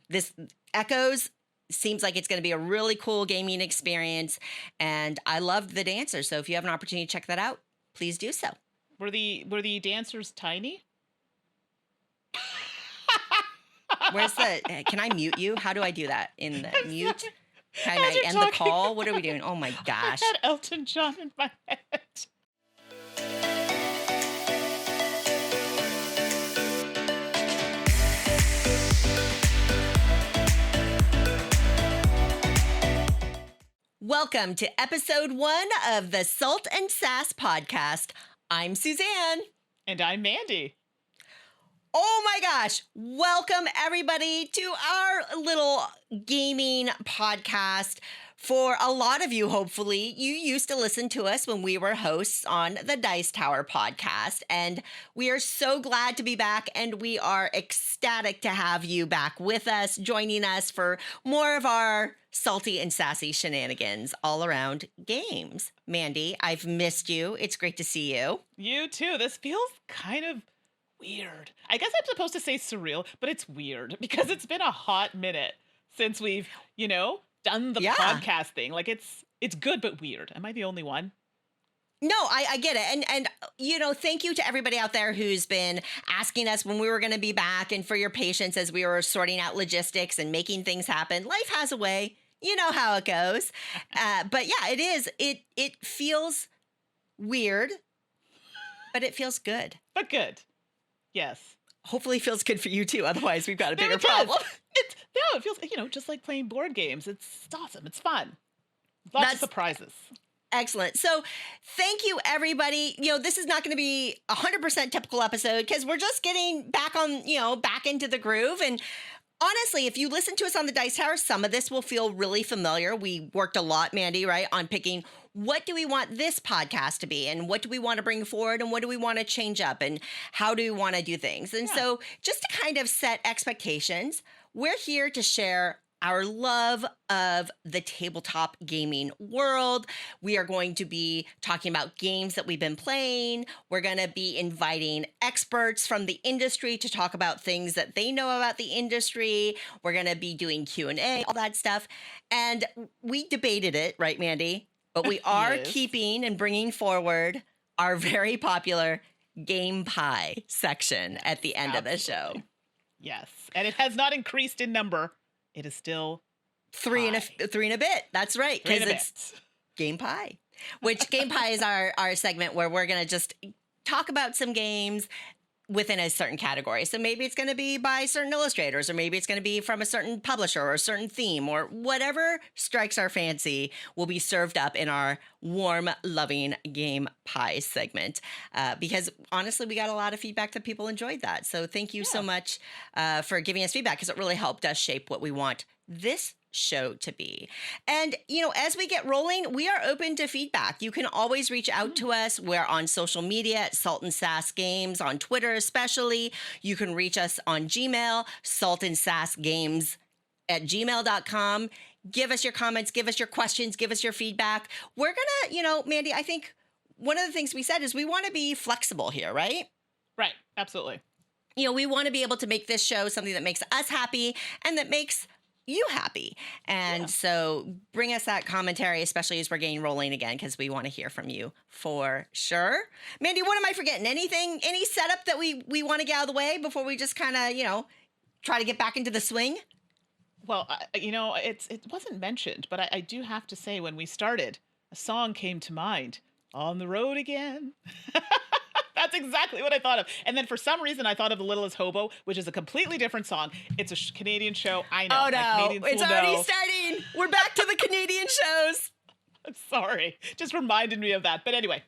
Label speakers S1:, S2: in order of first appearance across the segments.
S1: this Echoes seems like it's going to be a really cool gaming experience. And I loved the dancers. So if you have an opportunity to check that out, please do so.
S2: Were the dancers tiny?
S1: Where's can I mute you? How do I do that in the mute? Can I end the call? What are we doing? Oh my gosh.
S2: I had Elton John in my head.
S1: Welcome to episode 1 of the Salt and Sass podcast. I'm Suzanne.
S2: And I'm Mandi.
S1: Oh my gosh. Welcome everybody to our little gaming podcast. For a lot of you, hopefully, you used to listen to us when we were hosts on the Dice Tower podcast. And we are so glad to be back, and we are ecstatic to have you back with us, joining us for more of our salty and sassy shenanigans all around games. Mandi, I've missed you. It's great to see you.
S2: You too. This feels kind of weird. I guess I'm supposed to say surreal, but it's weird because it's been a hot minute since we've, done the podcast thing. Like it's good, but weird. Am I the only one?
S1: No, I get it. And thank you to everybody out there who's been asking us when we were going to be back and for your patience as we were sorting out logistics and making things happen. Life has a way. You know how it goes. But yeah, it is. It feels weird, but it feels good.
S2: But good. Yes.
S1: Hopefully it feels good for you too. Otherwise, we've got a bigger problem.
S2: It feels, just like playing board games. It's awesome. It's fun. Lots of surprises.
S1: Excellent. So thank you, everybody. This is not going to be 100% typical episode because we're just getting back on, back into the groove. And honestly, if you listen to us on the Dice Tower, some of this will feel really familiar. We worked a lot, Mandi, right, on picking what do we want this podcast to be and what do we want to bring forward and what do we want to change up and how do we want to do things. And so just to kind of set expectations, we're here to share our love of the tabletop gaming world. We are going to be talking about games that we've been playing. We're going to be inviting experts from the industry to talk about things that they know about the industry. We're going to be doing Q&A, all that stuff. And we debated it, right, Mandi? But we are keeping and bringing forward our very popular Game Pie section at the end of the show.
S2: Yes. And it has not increased in number. It is still
S1: three and a bit. That's right. Because it's Game Pie, which Game Pie is our segment where we're going to just talk about some games within a certain category. So maybe it's going to be by certain illustrators, or maybe it's going to be from a certain publisher or a certain theme, or whatever strikes our fancy will be served up in our warm, loving Game Pie segment. Because honestly, we got a lot of feedback that people enjoyed that. So thank you so much for giving us feedback, because it really helped us shape what we want this show to be. And, as we get rolling, we are open to feedback. You can always reach out to us. We're on social media at Salt and Sass Games, on Twitter especially. You can reach us on Gmail, saltandsassgames@gmail.com. Give us your comments, give us your questions, give us your feedback. We're going to, Mandi, I think one of the things we said is we want to be flexible here, right?
S2: Right. Absolutely.
S1: We want to be able to make this show something that makes us happy and that makes you happy. And so bring us that commentary, especially as we're getting rolling again, because we want to hear from you for sure. Mandi, what am I forgetting? Anything, any setup that we want to get out of the way before we just kind of, try to get back into the swing?
S2: Well, it wasn't mentioned, but I do have to say, when we started, a song came to mind, On the Road Again. That's exactly what I thought of. And then for some reason, I thought of The Littlest Hobo, which is a completely different song. It's a Canadian show. I know.
S1: Oh, no. It's already starting. We're back to the Canadian shows.
S2: I'm sorry. Just reminded me of that. But anyway,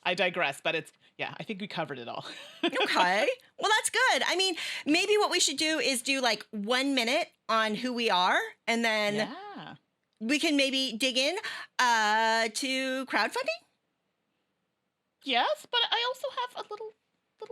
S2: I digress. But I think we covered it all.
S1: Okay. Well, that's good. I mean, maybe what we should do is do like 1 minute on who we are. And then we can maybe dig in to crowdfunding.
S2: Yes, but I also have a little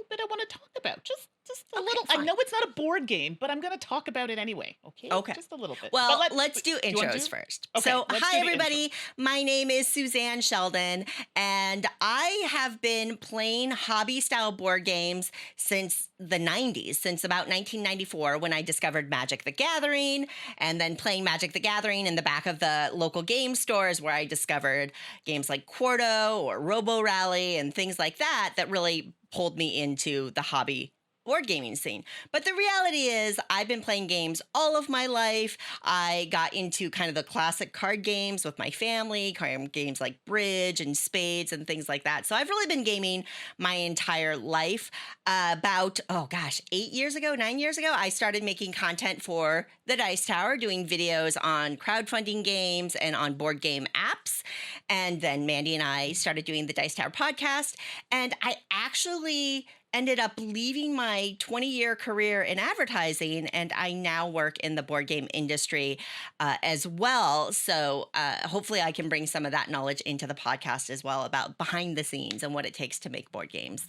S2: bit I want to talk about. Just Just a
S1: Okay,
S2: little. I
S1: fine.
S2: know it's not a board game, but I'm going to talk about it anyway. Okay.
S1: Okay.
S2: Just a little bit.
S1: Well,
S2: But
S1: let's do
S2: you wanna
S1: intros first.
S2: Okay.
S1: So,
S2: Let's
S1: hi,
S2: do the intro.
S1: everybody. My name is Suzanne Sheldon, and I have been playing hobby style board games since the 90s, since about 1994 when I discovered Magic the Gathering, and then playing Magic the Gathering in the back of the local game stores where I discovered games like Quarto or Robo Rally and things like that that really pulled me into the hobby board gaming scene. But the reality is I've been playing games all of my life. I got into kind of the classic card games with my family, card games like bridge and spades and things like that. So I've really been gaming my entire life. About, 8 years ago, 9 years ago, I started making content for the Dice Tower, doing videos on crowdfunding games and on board game apps. And then Mandi and I started doing the Dice Tower podcast. And I actually ended up leaving my 20-year career in advertising, and I now work in the board game industry as well. So hopefully I can bring some of that knowledge into the podcast as well about behind the scenes and what it takes to make board games.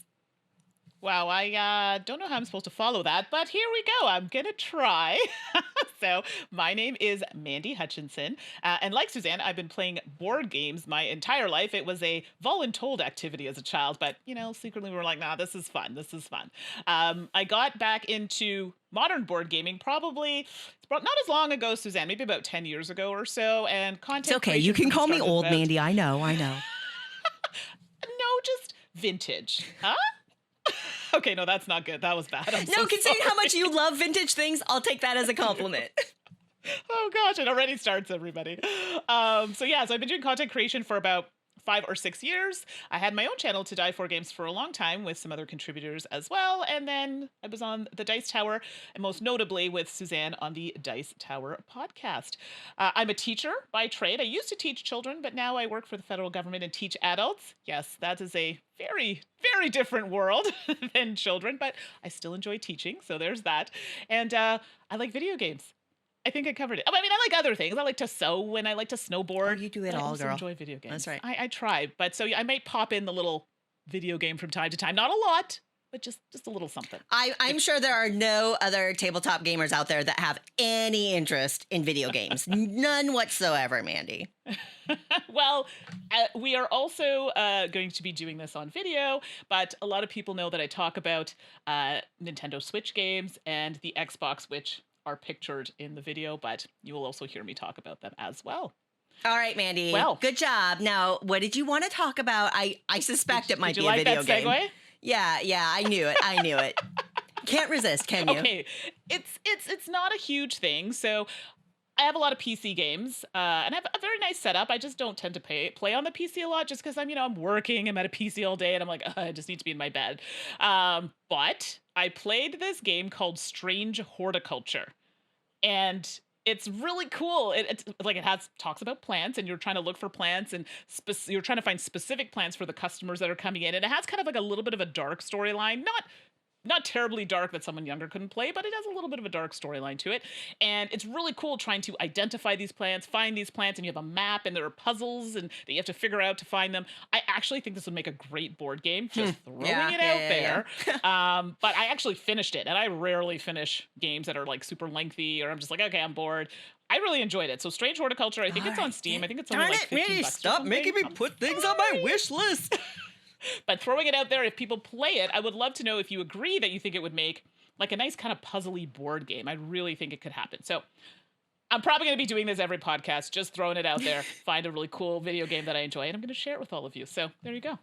S2: Wow, I don't know how I'm supposed to follow that, but here we go. I'm going to try. So, my name is Mandi Hutchinson. And like Suzanne, I've been playing board games my entire life. It was a voluntold activity as a child, but, secretly we were like, nah, this is fun. This is fun. I got back into modern board gaming probably not as long ago, Suzanne, maybe about 10 years ago or so. And content
S1: It's okay.
S2: creation
S1: You can call me
S2: started
S1: old,
S2: about-
S1: Mandi. I know.
S2: No, just vintage. Huh? Okay, no, that's not good. That was bad. I'm
S1: No,
S2: so
S1: considering how
S2: sorry.
S1: much you love vintage things, I'll take that as a compliment.
S2: Oh gosh, it already starts, everybody. So I've been doing content creation for about 5 or 6 years. I had my own channel, To Die For Games, for a long time with some other contributors as well. And then I was on the Dice Tower, and most notably with Suzanne on the Dice Tower podcast. I'm a teacher by trade. I used to teach children, but now I work for the federal government and teach adults. Yes, that is a very, very different world than children, but I still enjoy teaching. So there's that. And I like video games. I think I covered it. I mean, I like other things. I like to sew and I like to snowboard.
S1: Oh, you do it
S2: but I
S1: all,
S2: also
S1: girl.
S2: enjoy video games.
S1: That's right.
S2: I try, but so I might pop in the little video game from time to time. Not a lot, but just a little something.
S1: I'm sure there are no other tabletop gamers out there that have any interest in video games. None whatsoever, Mandi.
S2: Well, we are also going to be doing this on video, but a lot of people know that I talk about Nintendo Switch games and the Xbox, which are pictured in the video, but you will also hear me talk about them as well.
S1: All right, Mandi.
S2: Well,
S1: good job. Now, what did you want to talk about? I suspect it might
S2: did
S1: be
S2: you
S1: a
S2: like
S1: video
S2: that
S1: game.
S2: segue?
S1: Yeah, I knew it. I knew it. Can't resist, can you?
S2: Okay, it's not a huge thing. So I have a lot of PC games, and I have a very nice setup. I just don't tend to play on the PC a lot, just because I'm working. I'm at a PC all day, and I'm like, I just need to be in my bed. But I played this game called Strange Horticulture, and it's really cool. It talks about plants, and you're trying to look for plants, and you're trying to find specific plants for the customers that are coming in. And it has kind of like a little bit of a dark storyline, not terribly dark that someone younger couldn't play, but it has a little bit of a dark storyline to it. And it's really cool trying to identify these plants, find these plants, and you have a map, and there are puzzles and that you have to figure out to find them. I actually think this would make a great board game, just throwing it out there. But I actually finished it, and I rarely finish games that are like super lengthy, or I'm just like, okay, I'm bored. I really enjoyed it. So Strange Horticulture, I think it's on Steam. I think it's only like 15 bucks.
S1: Stop making me put things on my wish list.
S2: But throwing it out there, if people play it, I would love to know if you agree that you think it would make like a nice kind of puzzly board game. I really think it could happen. So I'm probably going to be doing this every podcast, just throwing it out there. Find a really cool video game that I enjoy, and I'm going to share it with all of you. So there you go.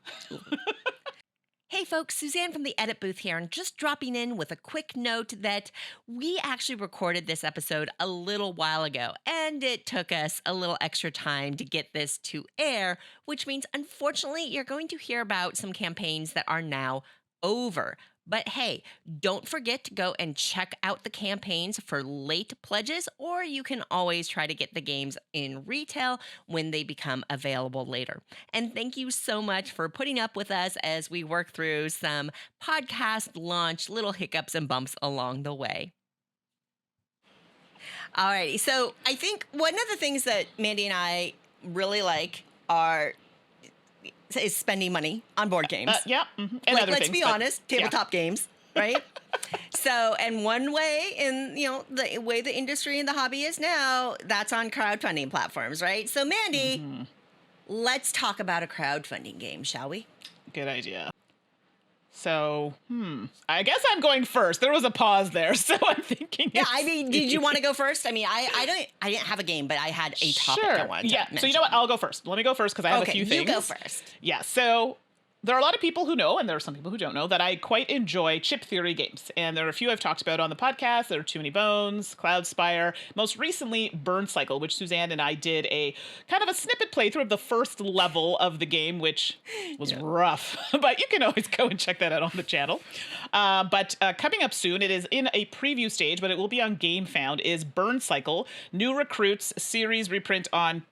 S1: Hey folks, Suzanne from the edit booth here, and just dropping in with a quick note that we actually recorded this episode a little while ago, and it took us a little extra time to get this to air, which means unfortunately you're going to hear about some campaigns that are now over. But hey, don't forget to go and check out the campaigns for late pledges, or you can always try to get the games in retail when they become available later. And thank you so much for putting up with us as we work through some podcast launch little hiccups and bumps along the way. Alrighty, so I think one of the things that Mandi and I really like is spending money on board games.
S2: Yeah. Mm-hmm. And
S1: Like,
S2: other
S1: let's
S2: things,
S1: be
S2: but
S1: honest, tabletop games, right? So, and one way in, the way the industry and the hobby is now, that's on crowdfunding platforms, right? So, Mandi, let's talk about a crowdfunding game, shall we?
S2: Good idea. So, I guess I'm going first. There was a pause there, so I'm thinking.
S1: Yeah, I mean, did you want to go first? I mean, I didn't have a game, but I had a topic I wanted to mention.
S2: So you know what? I'll go first. Let me go first because I have a few things.
S1: You go first.
S2: Yeah. So there are a lot of people who know, and there are some people who don't know, that I quite enjoy chip theory games. And there are a few I've talked about on the podcast. There are Too Many Bones, Cloudspire, most recently Burn Cycle, which Suzanne and I did a kind of a snippet playthrough of the first level of the game, which was rough. But you can always go and check that out on the channel. But coming up soon, it is in a preview stage, but it will be on GameFound, is Burn Cycle, New Recruits series reprint on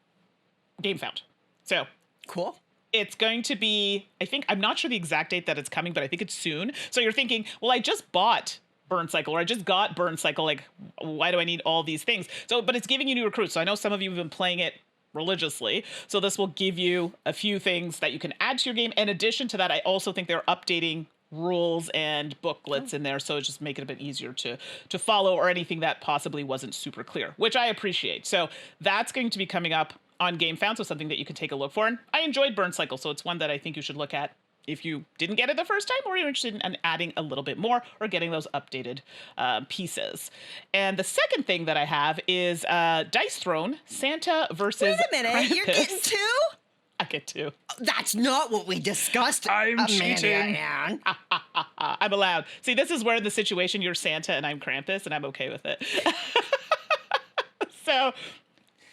S2: GameFound. So
S1: cool.
S2: It's going to be, I'm not sure the exact date that it's coming, but I think it's soon. So you're thinking, well, I just bought Burn Cycle, or I just got Burn Cycle. Like, why do I need all these things? So, but it's giving you new recruits. So I know some of you have been playing it religiously. So this will give you a few things that you can add to your game. In addition to that, I also think they're updating rules and booklets in there. So it's just make it a bit easier to follow, or anything that possibly wasn't super clear, which I appreciate. So that's going to be coming up on GameFound, so something that you can take a look for. And I enjoyed Burn Cycle, so it's one that I think you should look at if you didn't get it the first time, or you're interested in adding a little bit more, or getting those updated pieces. And the second thing that I have is Dice Throne, Santa versus
S1: Wait a minute,
S2: Krampus.
S1: You're getting two?
S2: I get two.
S1: That's not what we discussed.
S2: I'm cheating. I'm allowed. See, this is where the situation, you're Santa and I'm Krampus, and I'm okay with it. So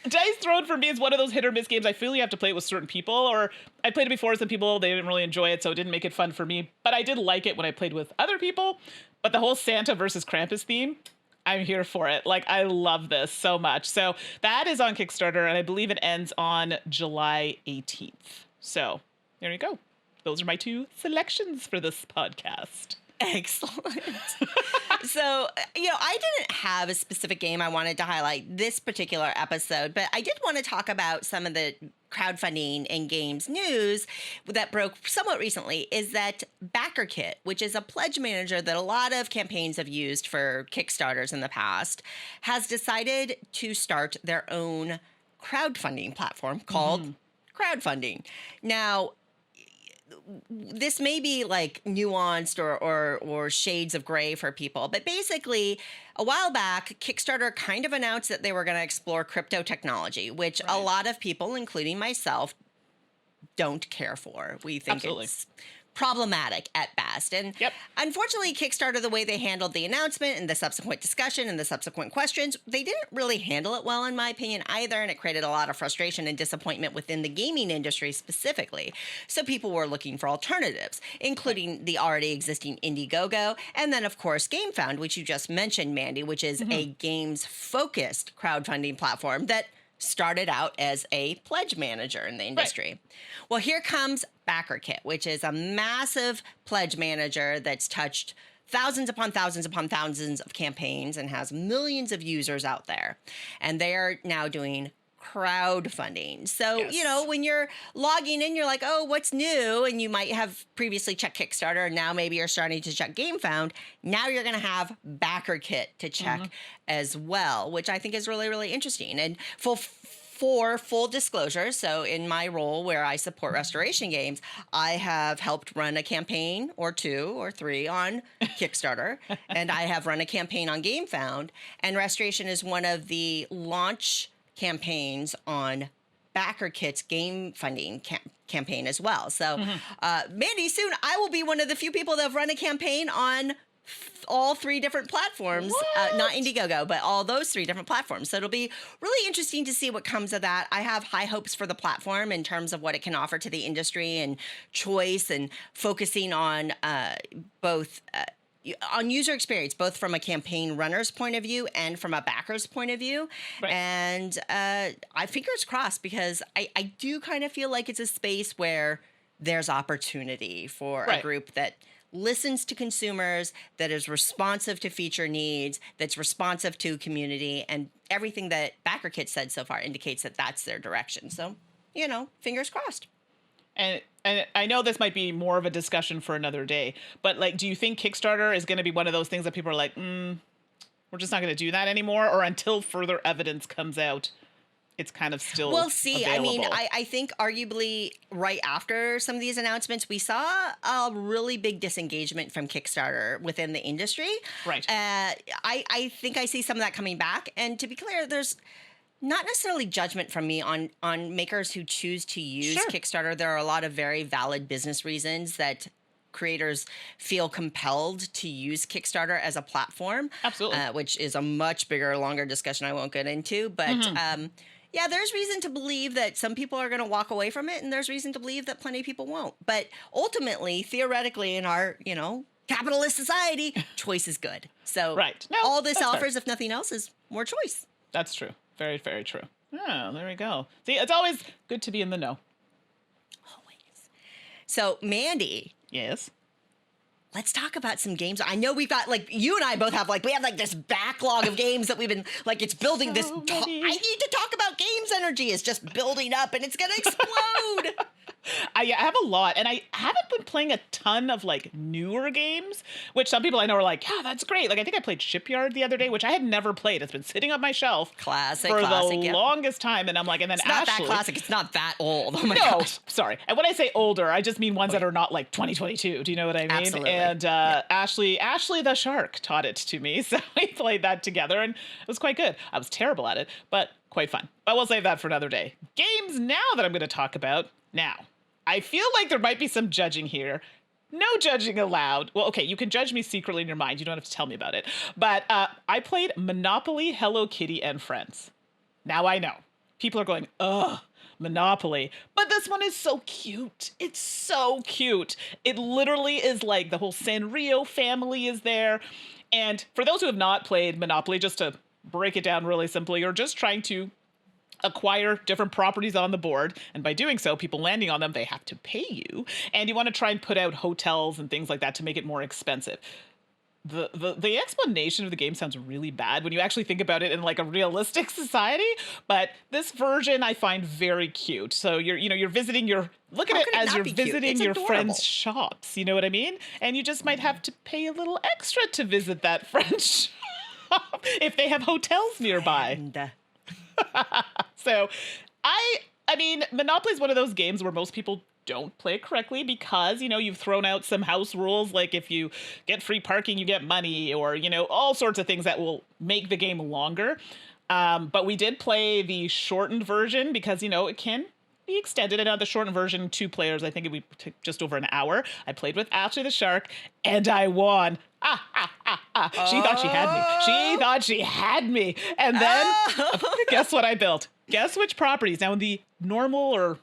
S2: Dice Throne for me is one of those hit or miss games. I feel you have to play it with certain people, or I played it before with some people, they didn't really enjoy it, so it didn't make it fun for me. But I did like it when I played with other people. But the whole Santa versus Krampus theme, I'm here for it. Like, I love this so much. So that is on Kickstarter, and I believe it ends on July 18th. So there you go. Those are my two selections for this podcast.
S1: Excellent. So, I didn't have a specific game I wanted to highlight this particular episode, but I did want to talk about some of the crowdfunding and games news that broke somewhat recently. Is that BaackerKit, which is a pledge manager that a lot of campaigns have used for Kickstarters in the past, has decided to start their own crowdfunding platform called Crowdfunding. Now, this may be like nuanced or shades of gray for people, but basically a while back, Kickstarter kind of announced that they were going to explore crypto technology, which a lot of people, including myself, don't care for. We think it's problematic at best. And unfortunately, Kickstarter, the way they handled the announcement and the subsequent discussion and the subsequent questions, they didn't really handle it well, in my opinion, either. And it created a lot of frustration and disappointment within the gaming industry specifically. So people were looking for alternatives, including the already existing Indiegogo. And then, of course, GameFound, which you just mentioned, Mandi, which is a games-focused crowdfunding platform that started out as a pledge manager in the industry. Well, here comes BaackerKit, which is a massive pledge manager that's touched thousands upon thousands upon thousands of campaigns and has millions of users out there. And they are now doing crowdfunding. So, when you're logging in, you're like, oh, what's new? And you might have previously checked Kickstarter, and now maybe you're starting to check GameFound. Now you're going to have BaackerKit to check as well, which I think is really, really interesting. And for full disclosure, so in my role where I support restoration games, I have helped run a campaign or 2 or 3 on Kickstarter, and I have run a campaign on GameFound, and restoration is one of the launch campaigns on BaackerKit's game funding campaign as well. So, Mandi, soon I will be one of the few people that have run a campaign on all 3 different platforms, not Indiegogo, but all those 3 different platforms. So it'll be really interesting to see what comes of that. I have high hopes for the platform in terms of what it can offer to the industry and choice, and focusing on both on user experience, both from a campaign runner's point of view and from a backer's point of view. And I fingers crossed, because I do kind of feel like it's a space where there's opportunity for a group that listens to consumers, that is responsive to feature needs, that's responsive to community, and everything that BaackerKit said so far indicates that that's their direction. So, fingers crossed.
S2: And I know this might be more of a discussion for another day, but like, do you think Kickstarter is going to be one of those things that people are like, we're just not going to do that anymore, or until further evidence comes out, it's kind of still
S1: we'll see.
S2: available?
S1: I mean, I think arguably right after some of these announcements, we saw a really big disengagement from Kickstarter within the industry.
S2: Right.
S1: I think I see some of that coming back. And to be clear, there's not necessarily judgment from me on makers who choose to use
S2: Sure.
S1: Kickstarter. There are a lot of very valid business reasons that creators feel compelled to use Kickstarter as a platform.
S2: Absolutely.
S1: Which is a much bigger, longer discussion I won't get into. But yeah, there's reason to believe that some people are going to walk away from it, and there's reason to believe that plenty of people won't. But ultimately, theoretically, in our, capitalist society, choice is good. So
S2: Right. No,
S1: all this
S2: that's fair.
S1: offers, if nothing else, is more choice.
S2: That's true. Very, very true. Oh, there we go. See, it's always good to be in the know.
S1: Always. So, Mandi,
S2: Yes.
S1: let's talk about some games. I know we've got, you and I both have, we have, this backlog of games that we've been, it's building this.
S2: So
S1: I
S2: many.
S1: need to talk about games energy. It's just building up and it's going to explode.
S2: I have a lot, and I haven't been playing a ton of newer games, which some people I know are like, yeah, that's great. I think I played Shipyard the other day, which I had never played. It's been sitting on my shelf
S1: Classic,
S2: for
S1: classic.
S2: the
S1: Yep.
S2: longest time, and I'm like, and then
S1: It's not
S2: Ashley,
S1: that classic. It's not that old. Oh my
S2: no,
S1: gosh.
S2: sorry. And when I say older, I just mean ones that are not 2022. Do you know what I mean?
S1: Absolutely.
S2: And Ashley the shark taught it to me, so we played that together, and it was quite good. I was terrible at it, but quite fun. But we'll save that for another day. Games now that I'm going to talk about now. I feel like there might be some judging here. No judging allowed. Well, okay, you can judge me secretly in your mind. You don't have to tell me about it. But I played Monopoly, Hello Kitty, and Friends. Now I know. People are going, ugh, Monopoly. But this one is so cute. It's so cute. It literally is the whole Sanrio family is there. And for those who have not played Monopoly, just to break it down really simply, you're just trying to acquire different properties on the board, and by doing so, people landing on them, they have to pay you, and you want to try and put out hotels and things like that to make it more expensive. The explanation of the game sounds really bad when you actually think about it in a realistic society, but this version I find very cute. So you're visiting look at
S1: How
S2: it
S1: could it
S2: as
S1: not
S2: you're
S1: be cute?
S2: visiting
S1: It's
S2: your
S1: adorable.
S2: friends' shops, you know what I mean? And you just might have to pay a little extra to visit that friend's shop if they have hotels nearby.
S1: And,
S2: So I mean, Monopoly is one of those games where most people don't play it correctly because, you've thrown out some house rules, like if you get free parking, you get money, or, all sorts of things that will make the game longer. But we did play the shortened version because, it can be extended. And on the shortened version, 2 players, I think it would take just over an hour. I played with Ashley the shark and I won. She thought she had me. She thought she had me. And then guess what I built? Guess which properties? Now in the normal or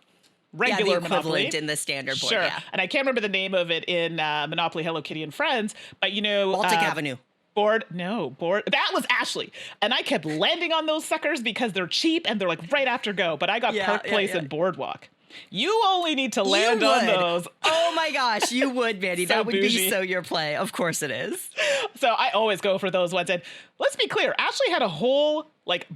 S2: regular
S1: the equivalent
S2: Monopoly.
S1: in the standard board.
S2: Sure.
S1: Yeah.
S2: And I can't remember the name of it in Monopoly, Hello Kitty, and Friends, but
S1: Baltic Avenue.
S2: Board. That was Ashley. And I kept landing on those suckers because they're cheap and they're right after go. But I got
S1: Yeah,
S2: Park
S1: yeah,
S2: Place
S1: yeah.
S2: and Boardwalk. You only need to land
S1: You
S2: on
S1: would.
S2: those.
S1: Oh my gosh, you would, Mandi.
S2: So
S1: That would
S2: bougie.
S1: be so your play. Of course it is.
S2: So I always go for those ones. And let's be clear, Ashley had a whole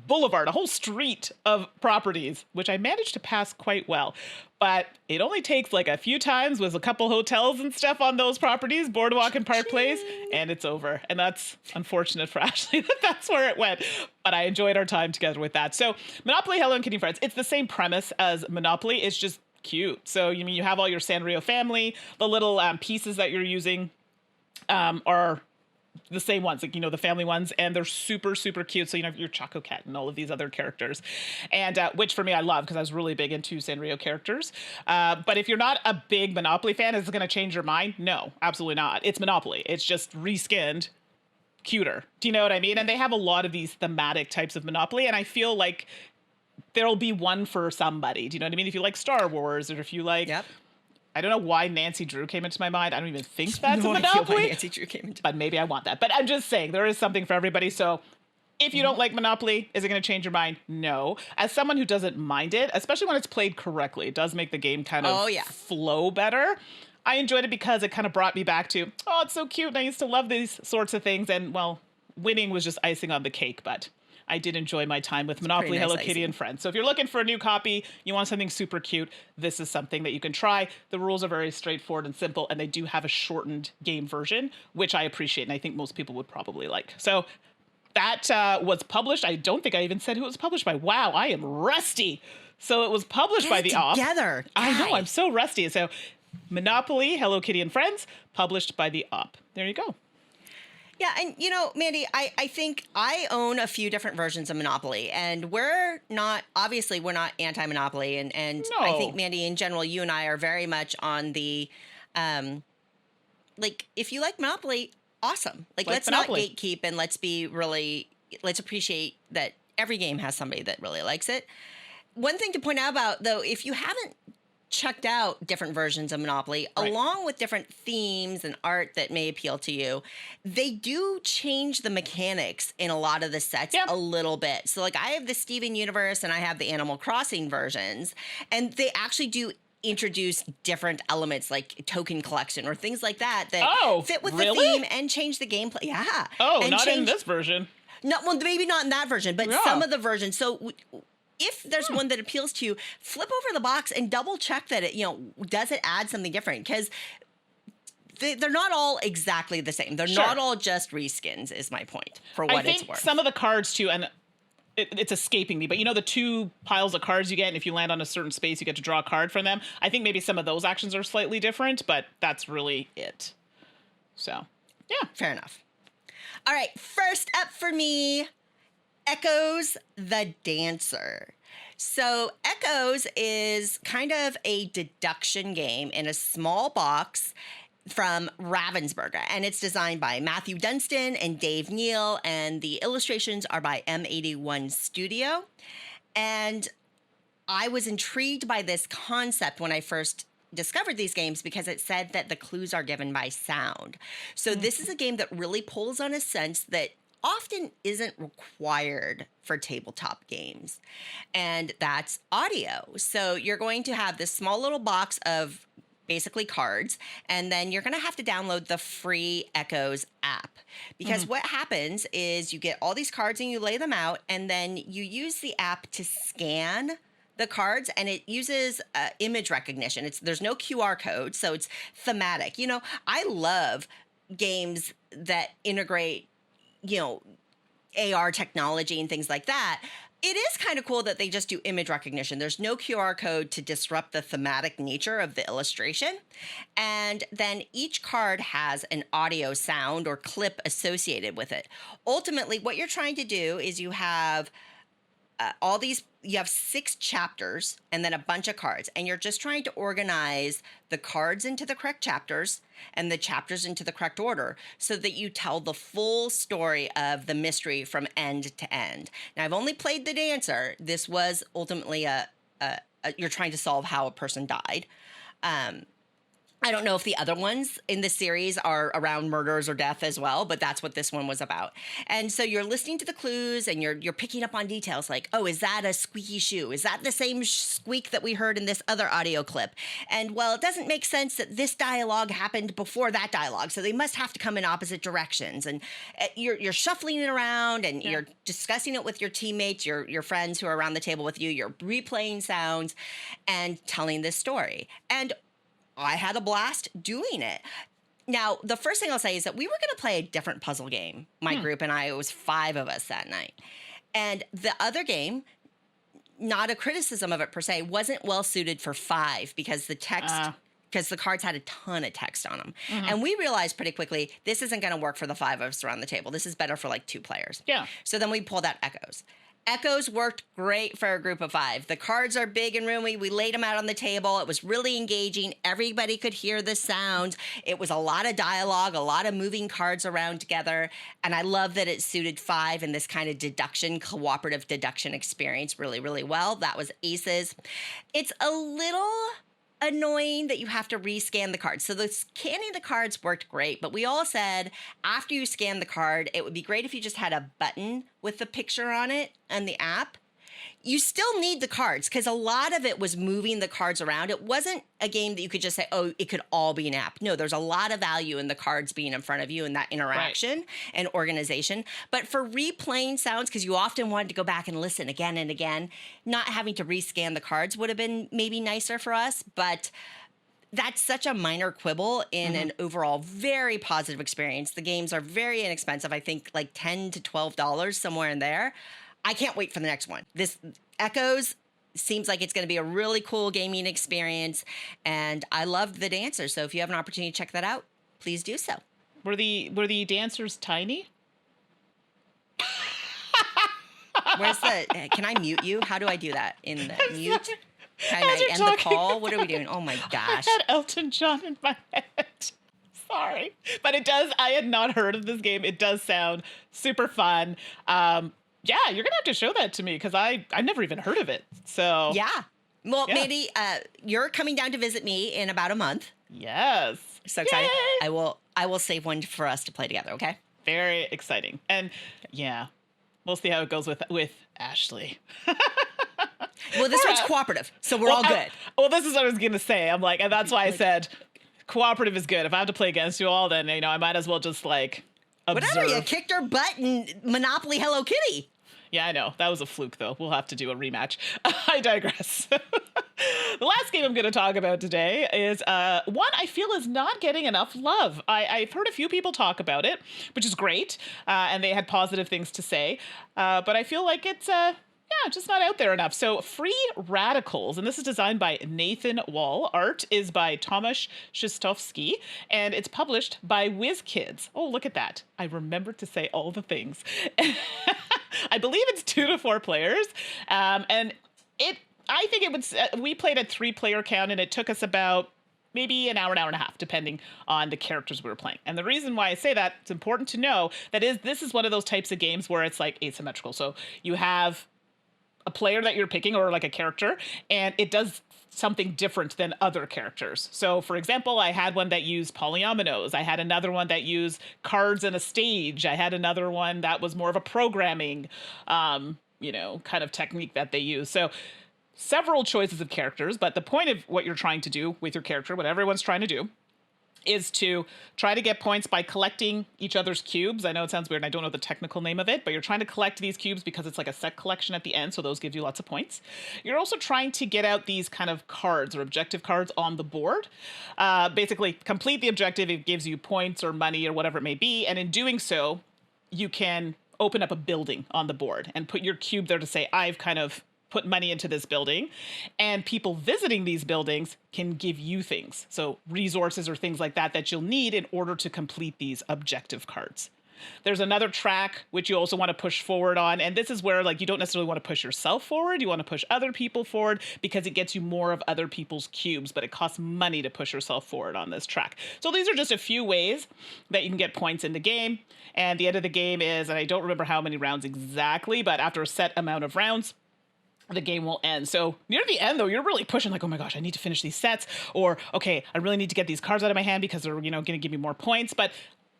S2: boulevard, a whole street of properties, which I managed to pass quite well. But it only takes a few times with a couple hotels and stuff on those properties, Boardwalk and Park Place, and it's over. And that's unfortunate for Ashley that that's where it went. But I enjoyed our time together with that. So Monopoly, Hello and Kitty Friends, it's the same premise as Monopoly. It's just cute. So you have all your Sanrio family, the little pieces that you're using are the same ones, the family ones, and they're super, super cute. So, your Choco Cat and all of these other characters, and which for me, I love because I was really big into Sanrio characters. But if you're not a big Monopoly fan, is it going to change your mind? No, absolutely not. It's Monopoly. It's just reskinned, cuter. Do you know what I mean? And they have a lot of these thematic types of Monopoly, and I feel like there'll be one for somebody. Do you know what I mean? If you like Star Wars, or if you like...
S1: Yep.
S2: I don't know why Nancy Drew came into my mind. I don't even think that's
S1: No
S2: a
S1: idea why
S2: Monopoly.
S1: Nancy Drew came into.
S2: But maybe I want that. But I'm just saying, there is something for everybody. So if you don't like Monopoly, is it going to change your mind? No. As someone who doesn't mind it, especially when it's played correctly, it does make the game kind of flow better. I enjoyed it because it kind of brought me back to, oh, it's so cute. And I used to love these sorts of things. And, well, winning was just icing on the cake. But I did enjoy my time with Monopoly,
S1: nice
S2: Hello Kitty,
S1: icing.
S2: and Friends. So if you're looking for a new copy, you want something super cute, this is something that you can try. The rules are very straightforward and simple, and they do have a shortened game version, which I appreciate, and I think most people would probably like. So that was published. I don't think I even said who it was published by. Wow, I am rusty. So it was published by the OP.
S1: Together.
S2: I know, I'm
S1: guys.
S2: so rusty. So Monopoly, Hello Kitty, and Friends, published by the OP. There you go.
S1: Yeah, and you know, Mandi, I think I own a few different versions of Monopoly, and we're not anti-Monopoly, and I think,
S2: No.
S1: Mandi, in general, you and I are very much on the, like, if you like Monopoly, awesome. Like let's
S2: Monopoly.
S1: not gatekeep, and let's appreciate that every game has somebody that really likes it. One thing to point out about, though, if you haven't checked out different versions of Monopoly,
S2: Right.
S1: along with different themes and art that may appeal to you, they do change the mechanics in a lot of the sets
S2: Yeah.
S1: a little bit. So like I have the Steven Universe and I have the Animal Crossing versions, and they actually do introduce different elements like token collection or things like that
S2: Oh,
S1: fit with
S2: really?
S1: the theme and change the gameplay. Yeah.
S2: Oh,
S1: And
S2: not in
S1: change-
S2: this version.
S1: No, well, maybe not in that version, but
S2: Yeah.
S1: some of the versions. So if there's one that appeals to you, flip over the box and double check that it, does it add something different? Because they're not all exactly the same. They're
S2: Sure.
S1: not all just reskins, is my point, for
S2: I
S1: what it's
S2: think
S1: worth.
S2: some of the cards too, and it's escaping me, but you know the two piles of cards you get, and if you land on a certain space, you get to draw a card from them. I think maybe some of those actions are slightly different, but that's really it. So, yeah.
S1: Fair enough. All right, first up for me, Echoes the Dancer. So Echoes is kind of a deduction game in a small box from Ravensburger, and it's designed by Matthew Dunstan and Dave Neal, and the illustrations are by M81 Studio. And I was intrigued by this concept when I first discovered these games because it said that the clues are given by sound. So this is a game that really pulls on a sense that often isn't required for tabletop games, and that's audio. So you're going to have this small little box of basically cards, and then you're going to have to download the free Echoes app, because what happens is you get all these cards and you lay them out, and then you use the app to scan the cards, and it uses image recognition. There's no QR code, so it's thematic. I love games that integrate AR technology and things like that. It is kind of cool that they just do image recognition. There's no QR code to disrupt the thematic nature of the illustration. And then each card has an audio sound or clip associated with it. Ultimately, what you're trying to do is you have you have 6 chapters and then a bunch of cards, and you're just trying to organize the cards into the correct chapters and the chapters into the correct order so that you tell the full story of the mystery from end to end. Now, I've only played the Dancer. This was ultimately you're trying to solve how a person died. I don't know if the other ones in the series are around murders or death as well, but that's what this one was about. And so you're listening to the clues and you're picking up on details like, oh, is that a squeaky shoe? Is that the same squeak that we heard in this other audio clip? And well, it doesn't make sense that this dialogue happened before that dialogue, so they must have to come in opposite directions. And you're shuffling it around, and you're discussing it with your teammates, your friends who are around the table with you. You're replaying sounds and telling this story. And I had a blast doing it. Now, the first thing I'll say is that we were going to play a different puzzle game, my group and I. It was 5 of us that night. And the other game, not a criticism of it per se, wasn't well suited for 5 because the cards had a ton of text on them. And we realized pretty quickly, this isn't going to work for the 5 of us around the table. This is better for like 2 players.
S2: Yeah.
S1: So then we pulled out Echoes. Echoes worked great for a group of 5. The cards are big and roomy. We laid them out on the table. It was really engaging. Everybody could hear the sounds. It was a lot of dialogue, a lot of moving cards around together. And I love that it suited 5 in this kind of cooperative deduction experience really, really well. That was Aces. It's a little annoying that you have to rescan the cards. So the scanning the cards worked great, but we all said after you scan the card, it would be great if you just had a button with the picture on it and the app. you still need the cards because a lot of it was moving the cards around. It wasn't a game that you could just say, oh, it could all be an app. No, there's a lot of value in the cards being in front of you and that interaction and organization. But for replaying sounds, because you often wanted to go back and listen again and again, not having to rescan the cards would have been maybe nicer for us. But that's such a minor quibble in an overall very positive experience. The games are very inexpensive. I think like $10 to $12, somewhere in there. I can't wait for the next one. This Echoes seems like it's going to be a really cool gaming experience, and I loved the dancers. So if you have an opportunity to check that out, please do so.
S2: Were the dancers tiny?
S1: Where's the? Can I mute you? How do I do that in the mute?
S2: Sorry.
S1: Can I end the call? What are we doing? Oh my gosh!
S2: I had Elton John in my head. Sorry, but it does. I had not heard of this game. It does sound super fun. Yeah, you're gonna have to show that to me because I've never even heard of it. So
S1: yeah, well, maybe you're coming down to visit me in about a month.
S2: Yes,
S1: So excited! I will save one for us to play together. Okay.
S2: Very exciting, and yeah, we'll see how it goes with Ashley.
S1: Well, this one's cooperative, so we're all good.
S2: Well, this is what I was gonna say. I'm like, and that's why I said cooperative is good. If I have to play against you all, then I might as well just like. Observe.
S1: Whatever, you kicked her butt in Monopoly Hello Kitty.
S2: Yeah, I know. That was a fluke, though. We'll have to do a rematch. I digress. The last game I'm going to talk about today is one I feel is not getting enough love. I've heard a few people talk about it, which is great, and they had positive things to say, but I feel like it's... just not out there enough. So Free Radicals, and this is designed by Nathan Wall. Art is by Tomasz Szystowski, and it's published by WizKids. Oh, look at that. I remembered to say all the things. I believe it's 2 to 4 players. I think it would, we played at 3-player count, and it took us about maybe an hour and a half, depending on the characters we were playing. And the reason why I say that, it's important to know, this is one of those types of games where it's like asymmetrical. So you have a player that you're picking or like a character, and it does something different than other characters. So for example, I had one that used polyominoes. I had another one that used cards and a stage. I had another one that was more of a programming, kind of technique that they use. So several choices of characters, but the point of what you're trying to do with your character, what everyone's trying to do, is to try to get points by collecting each other's cubes. I know it sounds weird and I don't know the technical name of it, but you're trying to collect these cubes because it's like a set collection at the end, so those give you lots of points. You're also trying to get out these kind of cards or objective cards on the board. Basically, complete the objective, it gives you points or money or whatever it may be, and in doing so, you can open up a building on the board and put your cube there to say, I've kind of put money into this building, and people visiting these buildings can give you things. So resources or things like that you'll need in order to complete these objective cards. There's another track which you also want to push forward on. And this is where you don't necessarily want to push yourself forward. You want to push other people forward because it gets you more of other people's cubes, but it costs money to push yourself forward on this track. So these are just a few ways that you can get points in the game. And the end of the game is, and I don't remember how many rounds exactly, but after a set amount of rounds, the game will end. So near the end, though, you're really pushing oh my gosh, I need to finish these sets, or okay, I really need to get these cards out of my hand because they're, going to give me more points. But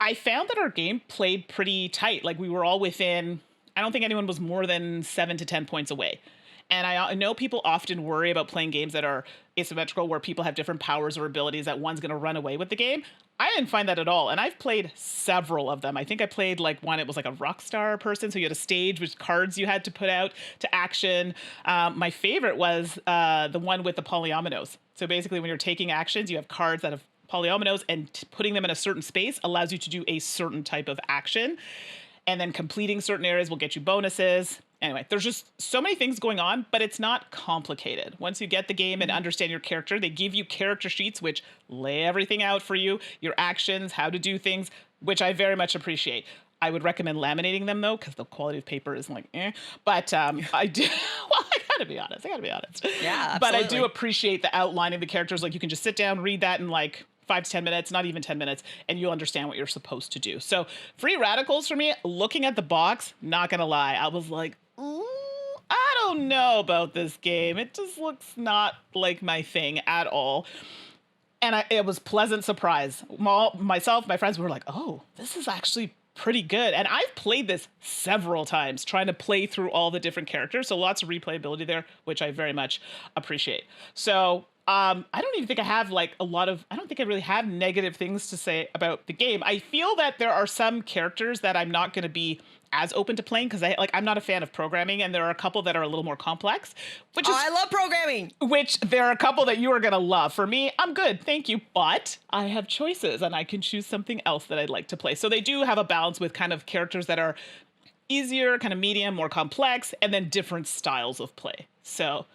S2: I found that our game played pretty tight. We were all within, I don't think anyone was more than 7 to 10 points away. And I know people often worry about playing games that are asymmetrical, where people have different powers or abilities that one's going to run away with the game. I didn't find that at all. And I've played several of them. I think I played one, it was like a rock star person. So you had a stage with cards you had to put out to action. My favorite was the one with the polyominoes. So basically when you're taking actions, you have cards that have polyominoes, and putting them in a certain space allows you to do a certain type of action. And then completing certain areas will get you bonuses. Anyway, there's just so many things going on, but it's not complicated. Once you get the game and understand your character, they give you character sheets which lay everything out for you, your actions, how to do things, which I very much appreciate. I would recommend laminating them, though, because the quality of paper is But I do, well, I gotta be honest.
S1: Yeah, absolutely.
S2: But I do appreciate the outlining the characters. You can just sit down, read that in 5 to 10 minutes, not even 10 minutes, and you'll understand what you're supposed to do. So Free Radicals for me, looking at the box, not gonna lie, I was like, ooh, I don't know about this game. It just looks not like my thing at all. And it was pleasant surprise. Myself, my friends were like, oh, this is actually pretty good. And I've played this several times, trying to play through all the different characters. So lots of replayability there, which I very much appreciate. So I don't even think I have like I don't think I really have negative things to say about the game. I feel that there are some characters that I'm not going to be as open to playing because I'm not a fan of programming, and there are a couple that are a little more complex,
S1: I love programming.
S2: Which there are a couple that you are going to love. For me, I'm good, thank you, but I have choices and I can choose something else that I'd like to play. So they do have a balance with kind of characters that are easier, kind of medium, more complex, and then different styles of play. So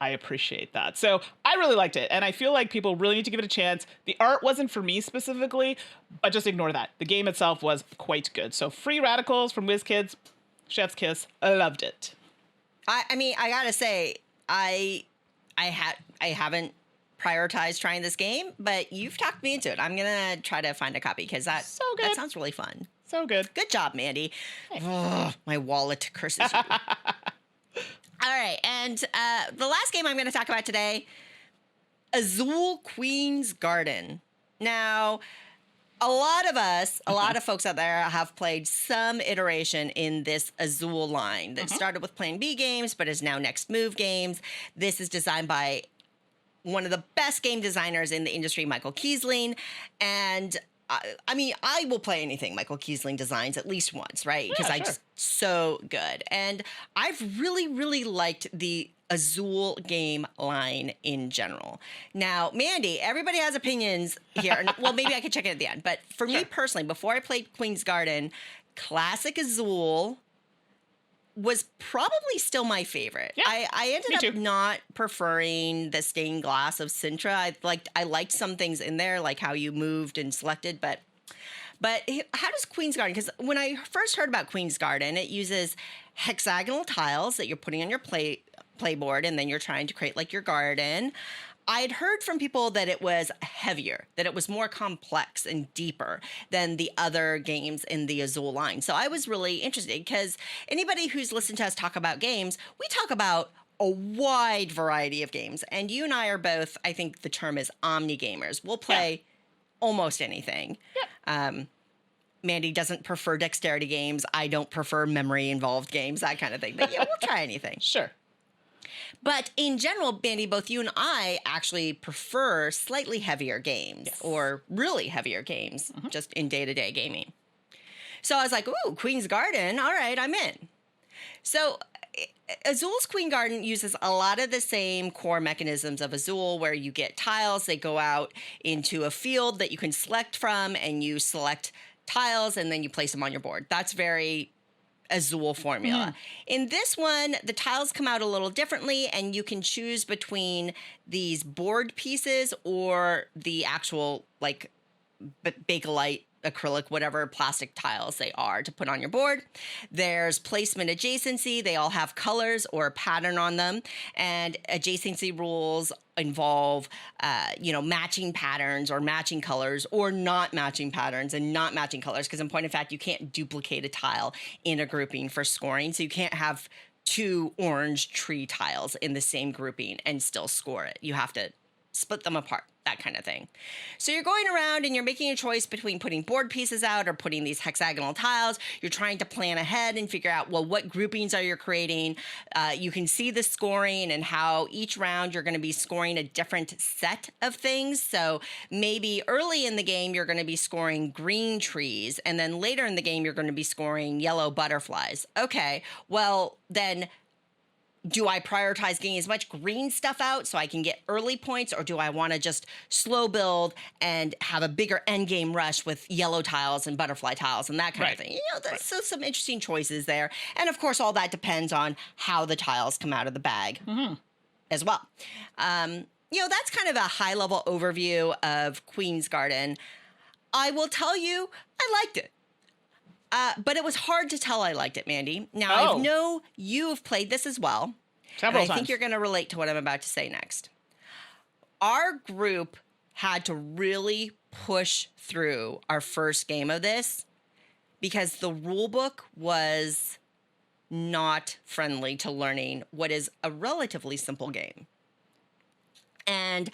S2: I appreciate that. So I really liked it, and I feel like people really need to give it a chance. The art wasn't for me specifically, but just ignore that. The game itself was quite good. So Free Radicals from WizKids, chef's kiss. I loved it.
S1: I mean, I gotta say, I haven't prioritized trying this game, but you've talked me into it. I'm gonna try to find a copy because that sounds really fun.
S2: So good.
S1: Good job, Mandi. Ugh, my wallet curses you. All right, and the last game I'm going to talk about today, Azul Queen's Garden. Now, a lot of folks out there have played some iteration in this Azul line that started with Plan B games, but is now Next Move Games. This is designed by one of the best game designers in the industry, Michael Kiesling, and I mean, I will play anything Michael Kiesling designs at least once, right? Because I'm just so good. And I've really, really liked the Azul game line in general. Now, Mandi, everybody has opinions here. Well, maybe I could check it at the end. But for me personally, before I played Queen's Garden, Classic Azul was probably still my favorite.
S2: Yeah,
S1: I ended up not preferring the stained glass of Sintra. I liked some things in there, like how you moved and selected, but how does Queen's Garden? Because when I first heard about Queen's Garden, it uses hexagonal tiles that you're putting on your playboard, and then you're trying to create like your garden. I'd heard from people that it was heavier, that it was more complex and deeper than the other games in the Azul line. So I was really interested because anybody who's listened to us talk about games, we talk about a wide variety of games. And you and I are both, I think the term is omni-gamers. We'll play almost anything. Mandi doesn't prefer dexterity games. I don't prefer memory-involved games, that kind of thing. But yeah, we'll try anything.
S2: Sure.
S1: But in general, Mandi, both you and I actually prefer slightly heavier games or really heavier games just in day-to-day gaming. So I was like, ooh, Queen's Garden. All right, I'm in. So Azul's Queen Garden uses a lot of the same core mechanisms of Azul, where you get tiles. They go out into a field that you can select from, and you select tiles, and then you place them on your board. That's very Azul formula. In this one, the tiles come out a little differently, and you can choose between these board pieces or the actual like Bakelite, acrylic, whatever plastic tiles they are to put on your board. There's placement adjacency. They all have colors or a pattern on them. And adjacency rules involve, matching patterns or matching colors or not matching patterns and not matching colors. Because in point of fact, you can't duplicate a tile in a grouping for scoring. So you can't have two orange tree tiles in the same grouping and still score it. You have to split them apart, that kind of thing. So you're going around and you're making a choice between putting board pieces out or putting these hexagonal tiles. You're trying to plan ahead and figure out, well, what groupings are you creating? You can see the scoring and how each round you're going to be scoring a different set of things. So maybe early in the game, you're going to be scoring green trees, and then later in the game, you're going to be scoring yellow butterflies. Okay, well, then do I prioritize getting as much green stuff out so I can get early points, or do I want to just slow build and have a bigger end game rush with yellow tiles and butterfly tiles and that kind of thing? So some interesting choices there. And of course, all that depends on how the tiles come out of the bag as well. That's kind of a high level overview of Queen's Garden. I will tell you, I liked it. But it was hard to tell I liked it, Mandi. Now, I know you have played this as well.
S2: Several times.
S1: I think you're going to relate to what I'm about to say next. Our group had to really push through our first game of this because the rule book was not friendly to learning what is a relatively simple game. And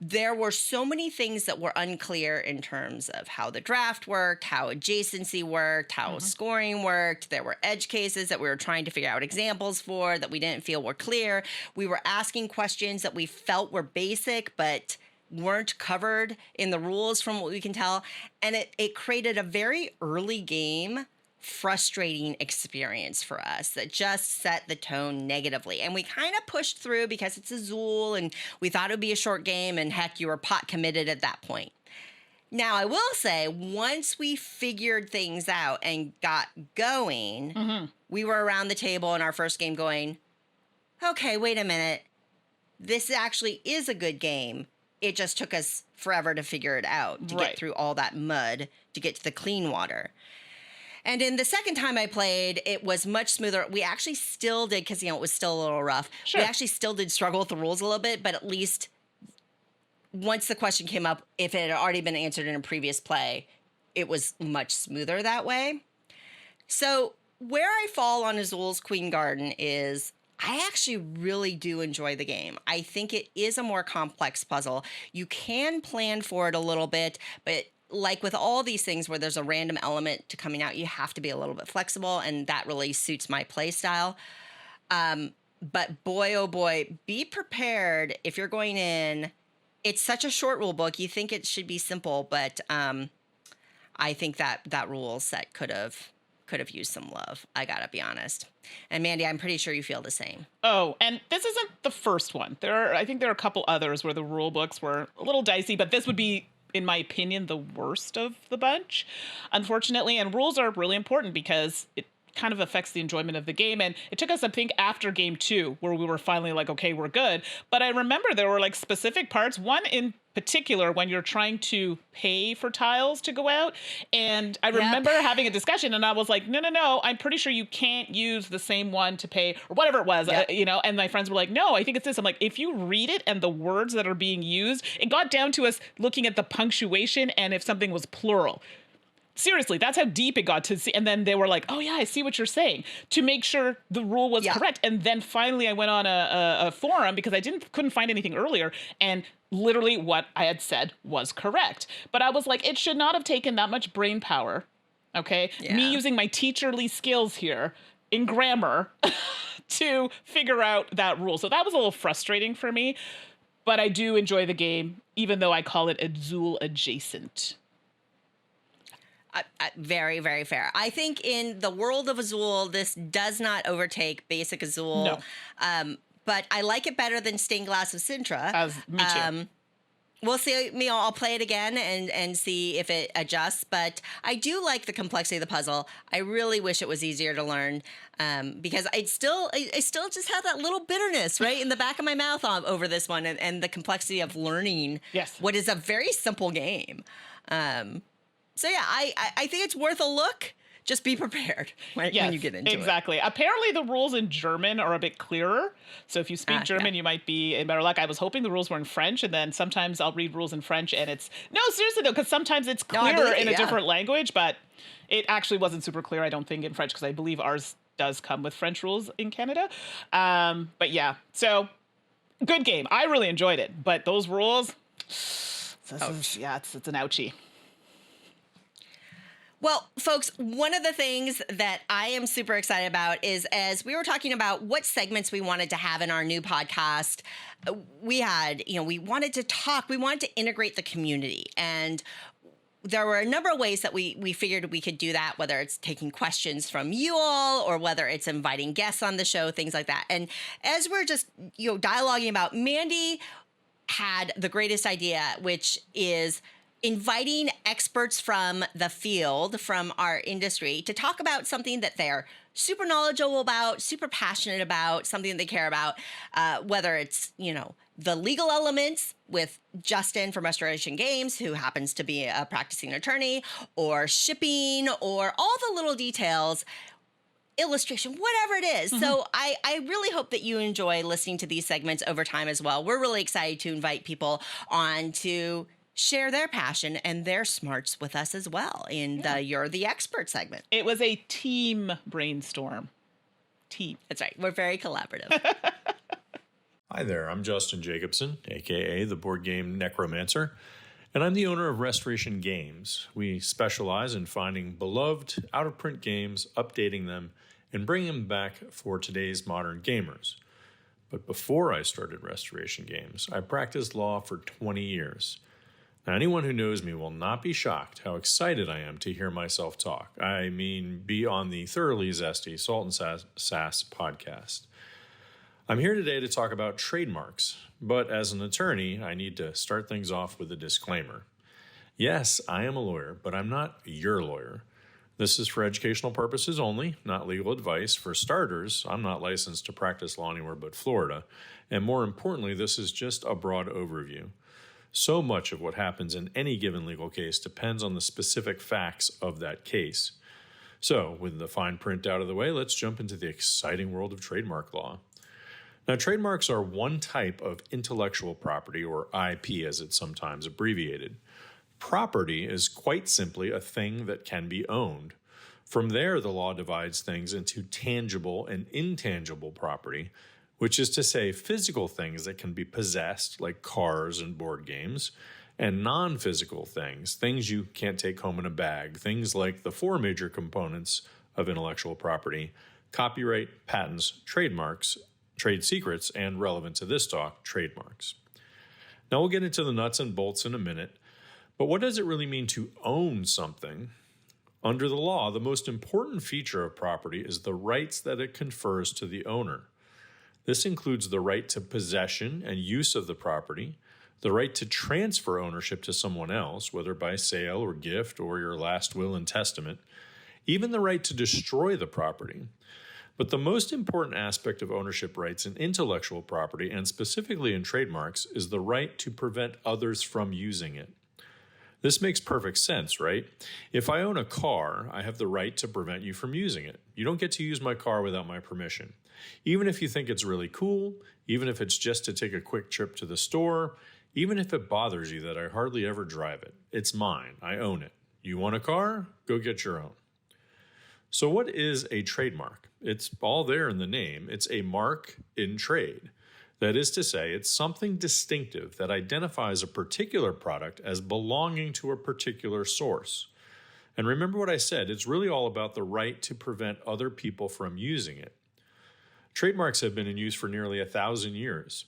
S1: there were so many things that were unclear in terms of how the draft worked, how adjacency worked, how scoring worked. There were edge cases that we were trying to figure out examples for that we didn't feel were clear. We were asking questions that we felt were basic, but weren't covered in the rules from what we can tell. And it created a very early game frustrating experience for us that just set the tone negatively. And we kind of pushed through because it's Azul and we thought it would be a short game, and heck, you were pot committed at that point. Now, I will say, once we figured things out and got going, we were around the table in our first game going, okay, wait a minute. This actually is a good game. It just took us forever to figure it out, to get through all that mud, to get to the clean water. And in the second time I played, it was much smoother. We actually still did, because, it was still a little rough. Sure. We actually still did struggle with the rules a little bit, but at least once the question came up, if it had already been answered in a previous play, it was much smoother that way. So where I fall on Azul's Queen Garden is I actually really do enjoy the game. I think it is a more complex puzzle. You can plan for it a little bit, but like with all these things where there's a random element to coming out, you have to be a little bit flexible, and that really suits my play style. But boy, oh boy, be prepared if you're going in. It's such a short rule book. You think it should be simple, but I think that rule set could have used some love. I gotta be honest. And Mandi, I'm pretty sure you feel the same.
S2: Oh, and this isn't the first one. I think there are a couple others where the rule books were a little dicey, but this would be, in my opinion, the worst of the bunch, unfortunately. And rules are really important because it kind of affects the enjoyment of the game. And it took us, I think, after game 2 where we were finally like, okay, we're good. But I remember there were like specific parts, one in particular when you're trying to pay for tiles to go out. And I remember having a discussion, and I was like, no, I'm pretty sure you can't use the same one to pay, or whatever it was, and my friends were like, no, I think it's this. I'm like, if you read it and the words that are being used, it got down to us looking at the punctuation and if something was plural. Seriously, that's how deep it got to see. And then they were like, oh yeah, I see what you're saying, to make sure the rule was correct. And then finally I went on a forum because I couldn't find anything earlier. And literally what I had said was correct. But I was like, it should not have taken that much brain power. Okay. Yeah. Me using my teacherly skills here in grammar to figure out that rule. So that was a little frustrating for me, but I do enjoy the game, even though I call it Azul adjacent.
S1: Very, very fair. I think in the world of Azul, this does not overtake basic Azul. No. But I like it better than Stained Glass of Sintra.
S2: Me too.
S1: We'll see. I'll play it again and see if it adjusts. But I do like the complexity of the puzzle. I really wish it was easier to learn because I still just have that little bitterness right in the back of my mouth over this one and the complexity of learning what is a very simple game. So yeah, I think it's worth a look. Just be prepared when you get into it.
S2: Exactly. Apparently the rules in German are a bit clearer. So if you speak German, you might be in better luck. I was hoping the rules were in French, and then sometimes I'll read rules in French and it's... No, seriously though, because sometimes it's clearer in a different language, but it actually wasn't super clear, I don't think, in French, because I believe ours does come with French rules in Canada. But yeah, so good game. I really enjoyed it, but those rules... it's an ouchie.
S1: Well, folks, one of the things that I am super excited about is, as we were talking about what segments we wanted to have in our new podcast, we wanted to talk, we wanted to integrate the community. And there were a number of ways that we figured we could do that, whether it's taking questions from you all or whether it's inviting guests on the show, things like that. And as we're just, dialoguing about, Mandi had the greatest idea, which is inviting experts from the field, from our industry, to talk about something that they're super knowledgeable about, super passionate about, something that they care about, whether it's, the legal elements with Justin from Restoration Games, who happens to be a practicing attorney, or shipping, or all the little details, illustration, whatever it is. Mm-hmm. So I really hope that you enjoy listening to these segments over time as well. We're really excited to invite people on to share their passion and their smarts with us as well in the You're the Expert segment.
S2: It was a team brainstorm. Team.
S1: That's right. We're very collaborative.
S3: Hi there, I'm Justin Jacobson, aka the Board Game Necromancer, and I'm the owner of Restoration Games. We specialize in finding beloved, out-of-print games, updating them, and bringing them back for today's modern gamers. But before I started Restoration Games, I practiced law for 20 years. Now, anyone who knows me will not be shocked how excited I am to hear myself talk. I mean, be on the thoroughly zesty Salt and Sass podcast. I'm here today to talk about trademarks, but as an attorney, I need to start things off with a disclaimer. Yes, I am a lawyer, but I'm not your lawyer. This is for educational purposes only, not legal advice. For starters, I'm not licensed to practice law anywhere but Florida, and more importantly, this is just a broad overview. So much of what happens in any given legal case depends on the specific facts of that case. So, with the fine print out of the way, let's jump into the exciting world of trademark law. Now, trademarks are one type of intellectual property, or IP as it's sometimes abbreviated. Property is quite simply a thing that can be owned. From there, the law divides things into tangible and intangible property, which is to say physical things that can be possessed, like cars and board games, and non-physical things, things you can't take home in a bag, things like the four major components of intellectual property: copyright, patents, trademarks, trade secrets, and relevant to this talk, trademarks. Now we'll get into the nuts and bolts in a minute, but what does it really mean to own something? Under the law, the most important feature of property is the rights that it confers to the owner. This includes the right to possession and use of the property, the right to transfer ownership to someone else, whether by sale or gift or your last will and testament, even the right to destroy the property. But the most important aspect of ownership rights in intellectual property, and specifically in trademarks, is the right to prevent others from using it. This makes perfect sense, right? If I own a car, I have the right to prevent you from using it. You don't get to use my car without my permission. Even if you think it's really cool, even if it's just to take a quick trip to the store, even if it bothers you that I hardly ever drive it, it's mine. I own it. You want a car? Go get your own. So what is a trademark? It's all there in the name. It's a mark in trade. That is to say, it's something distinctive that identifies a particular product as belonging to a particular source. And remember what I said, it's really all about the right to prevent other people from using it. Trademarks have been in use for nearly 1,000 years.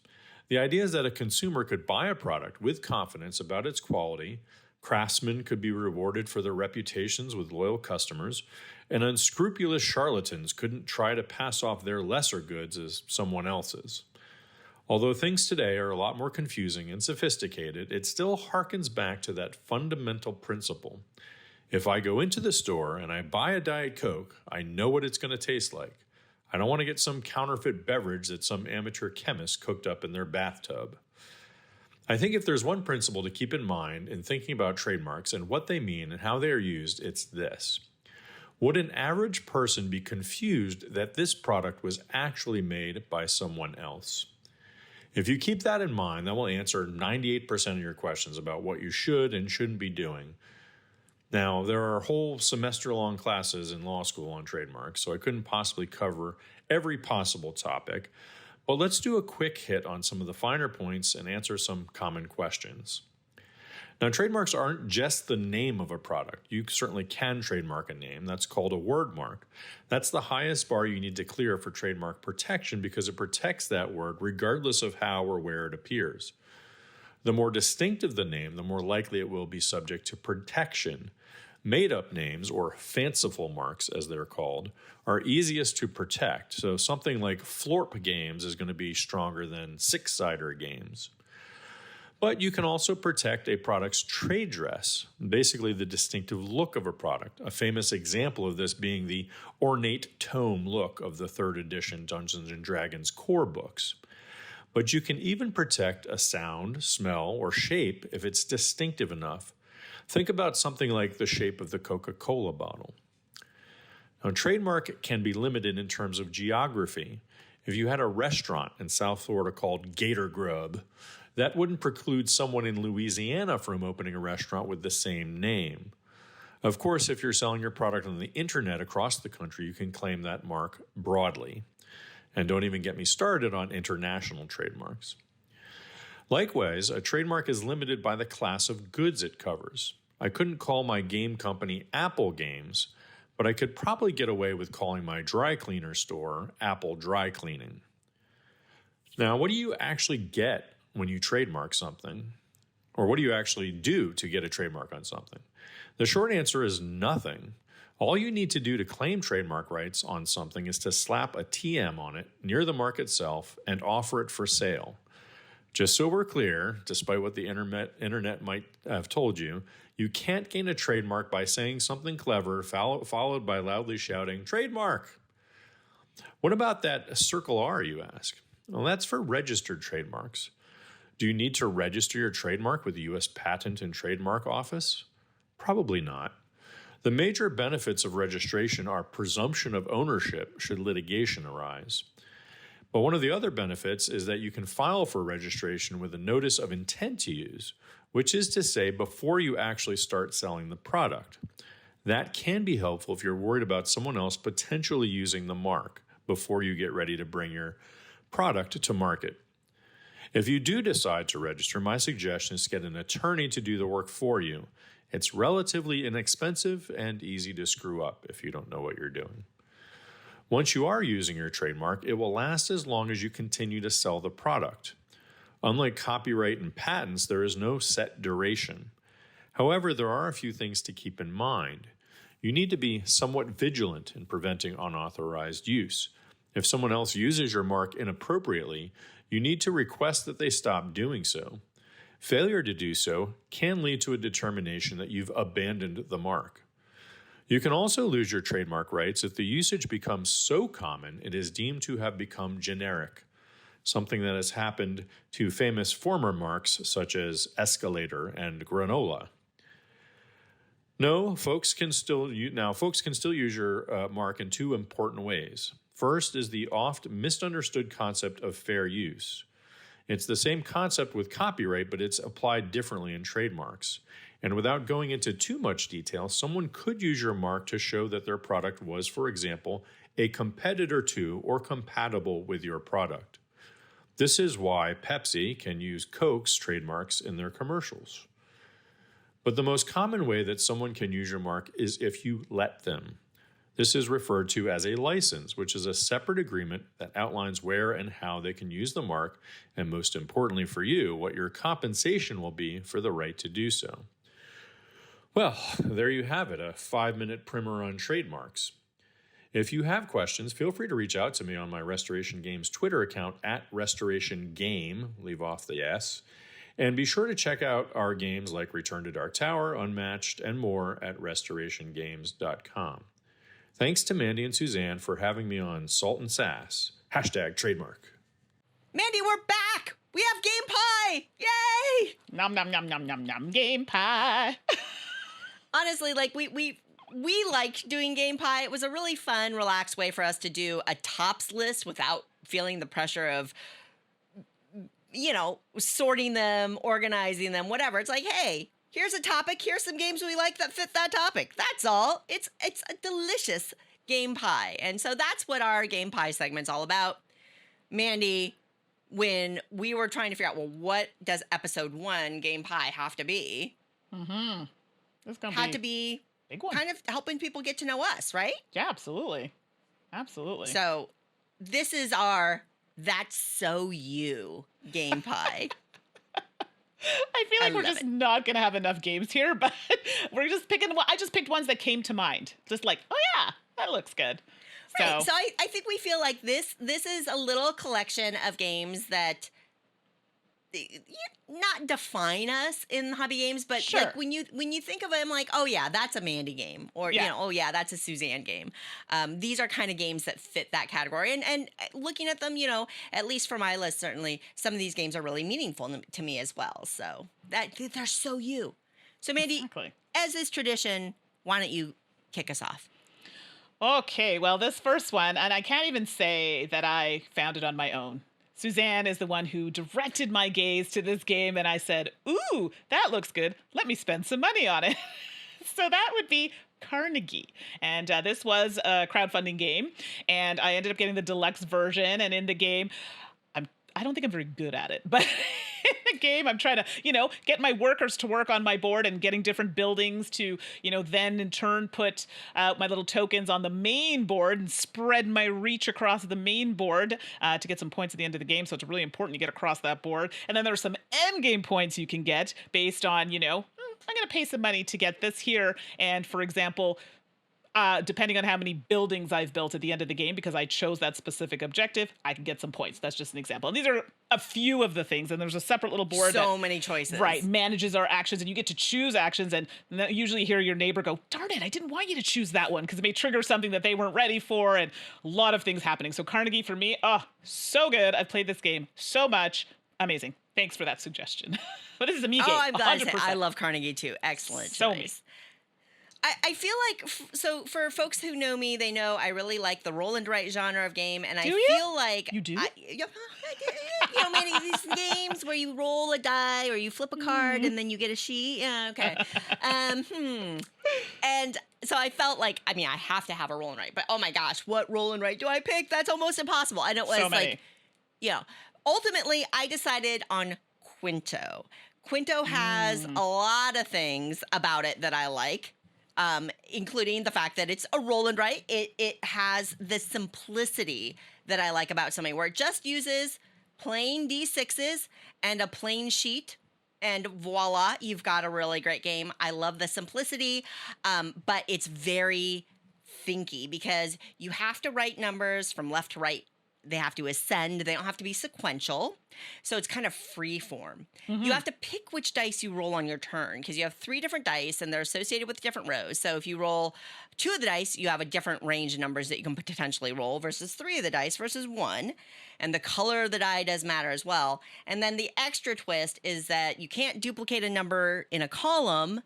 S3: The idea is that a consumer could buy a product with confidence about its quality, craftsmen could be rewarded for their reputations with loyal customers, and unscrupulous charlatans couldn't try to pass off their lesser goods as someone else's. Although things today are a lot more confusing and sophisticated, it still harkens back to that fundamental principle. If I go into the store and I buy a Diet Coke, I know what it's going to taste like. I don't want to get some counterfeit beverage that some amateur chemist cooked up in their bathtub. I think if there's one principle to keep in mind in thinking about trademarks and what they mean and how they are used, it's this. Would an average person be confused that this product was actually made by someone else? If you keep that in mind, that will answer 98% of your questions about what you should and shouldn't be doing. Now, there are whole semester-long classes in law school on trademarks, so I couldn't possibly cover every possible topic, but let's do a quick hit on some of the finer points and answer some common questions. Now, trademarks aren't just the name of a product. You certainly can trademark a name. That's called a word mark. That's the highest bar you need to clear for trademark protection because it protects that word regardless of how or where it appears. The more distinctive the name, the more likely it will be subject to protection. Made-up names, or fanciful marks as they're called, are easiest to protect. So something like Florp Games is going to be stronger than Six-Sider Games. But you can also protect a product's trade dress, basically the distinctive look of a product. A famous example of this being the ornate tome look of the 3rd edition Dungeons & Dragons core books. But you can even protect a sound, smell, or shape if it's distinctive enough. Think about something like the shape of the Coca-Cola bottle. Now, trademark can be limited in terms of geography. If you had a restaurant in South Florida called Gator Grub, that wouldn't preclude someone in Louisiana from opening a restaurant with the same name. Of course, if you're selling your product on the internet across the country, you can claim that mark broadly. And don't even get me started on international trademarks. Likewise, a trademark is limited by the class of goods it covers. I couldn't call my game company Apple Games, but I could probably get away with calling my dry cleaner store Apple Dry Cleaning. Now, what do you actually get when you trademark something? Or what do you actually do to get a trademark on something? The short answer is nothing. All you need to do to claim trademark rights on something is to slap a TM on it near the mark itself and offer it for sale. Just so we're clear, despite what the internet might have told you, you can't gain a trademark by saying something clever followed by loudly shouting, "Trademark!" What about that circle R, you ask? Well, that's for registered trademarks. Do you need to register your trademark with the U.S. Patent and Trademark Office? Probably not. The major benefits of registration are presumption of ownership should litigation arise. But one of the other benefits is that you can file for registration with a notice of intent to use, which is to say before you actually start selling the product. That can be helpful if you're worried about someone else potentially using the mark before you get ready to bring your product to market. If you do decide to register, my suggestion is to get an attorney to do the work for you. It's relatively inexpensive and easy to screw up if you don't know what you're doing. Once you are using your trademark, it will last as long as you continue to sell the product. Unlike copyright and patents, there is no set duration. However, there are a few things to keep in mind. You need to be somewhat vigilant in preventing unauthorized use. If someone else uses your mark inappropriately, you need to request that they stop doing so. Failure to do so can lead to a determination that you've abandoned the mark. You can also lose your trademark rights if the usage becomes so common it is deemed to have become generic, something that has happened to famous former marks such as escalator and granola. No, folks can still use your mark in two important ways. First is the oft misunderstood concept of fair use. It's the same concept with copyright, but it's applied differently in trademarks. And without going into too much detail, someone could use your mark to show that their product was, for example, a competitor to or compatible with your product. This is why Pepsi can use Coke's trademarks in their commercials. But the most common way that someone can use your mark is if you let them. This is referred to as a license, which is a separate agreement that outlines where and how they can use the mark, and most importantly for you, what your compensation will be for the right to do so. Well, there you have it, a 5-minute primer on trademarks. If you have questions, feel free to reach out to me on my Restoration Games Twitter account @RestorationGame, leave off the S, and be sure to check out our games like Return to Dark Tower, Unmatched, and more at restorationgames.com. Thanks to Mandi and Suzanne for having me on Salt and Sass, #trademark.
S1: Mandi, we're back! We have game pie! Yay!
S2: Nom nom nom nom nom nom game pie.
S1: Honestly, like we liked doing game pie. It was a really fun, relaxed way for us to do a tops list without feeling the pressure of, sorting them, organizing them, whatever. It's like, hey, here's a topic. Here's some games we like that fit that topic. That's all. It's a delicious game pie. And so that's what our game pie segment's all about. Mandi, when we were trying to figure out, well, what does episode 1 game pie have to be?
S2: Mm-hmm. It's gonna
S1: had to be
S2: big one.
S1: Kind of helping people get to know us, right?
S2: Yeah, absolutely. Absolutely.
S1: So this is our That's So You game pie.
S2: I feel like we're just not going to have enough games here, but we're just picking. I just picked ones that came to mind. Just like, oh yeah, that looks good.
S1: Right. So I think we feel like this is a little collection of games that not define us in hobby games, but
S2: sure.
S1: Like when you think of them, like, oh yeah, that's a Mandi game, or oh yeah, that's a Suzanne game. These are kind of games that fit that category, and looking at them, at least for my list, certainly some of these games are really meaningful to me as well. So that they're so you. So Mandi,
S2: exactly.
S1: As is tradition, why don't you kick us off?
S2: Okay, well, this first one, and I can't even say that I found it on my own. Suzanne is the one who directed my gaze to this game, and I said, ooh, that looks good. Let me spend some money on it. So that would be Carnegie. And this was a crowdfunding game, and I ended up getting the deluxe version. And in the game, I don't think I'm very good at it, but in the game, I'm trying to, get my workers to work on my board and getting different buildings to, then in turn put my little tokens on the main board and spread my reach across the main board to get some points at the end of the game. So it's really important to get across that board. And then there's some end game points you can get based on, I'm going to pay some money to get this here. And for example, depending on how many buildings I've built at the end of the game, because I chose that specific objective, I can get some points. That's just an example. And these are a few of the things. And there's a separate little board
S1: so many choices.
S2: Right, manages our actions, and you get to choose actions. And usually hear your neighbor go, darn it, I didn't want you to choose that one, because it may trigger something that they weren't ready for, and a lot of things happening. So Carnegie for me, so good. I've played this game so much. Amazing. Thanks for that suggestion. But this is a me game.
S1: Oh, I'm glad
S2: 100%.
S1: I love Carnegie too. Excellent
S2: So
S1: choice. I feel like, so for folks who know me, they know I really like the roll and write genre of game, and I feel like
S2: you do.
S1: Many of these games where you roll a die or you flip a card and then you get a sheet. Yeah, okay. And so I felt like, I have to have a roll and write, but oh my gosh, what roll and write do I pick? That's almost impossible. And it was
S2: so many.
S1: Ultimately, I decided on Quinto. Quinto has a lot of things about it that I like. Including the fact that it's a roll and write. It has the simplicity that I like about something where it just uses plain D6s and a plain sheet, and voila, you've got a really great game. I love the simplicity, but it's very thinky because you have to write numbers from left to right. They have to ascend. They don't have to be sequential. So it's kind of free form. You have to pick which dice you roll on your turn because you have 3 different dice and they're associated with different rows. So if you roll 2 of the dice, you have a different range of numbers that you can potentially roll versus 3 of the dice versus 1. And the color of the die does matter as well. And then the extra twist is that you can't duplicate a number in a column,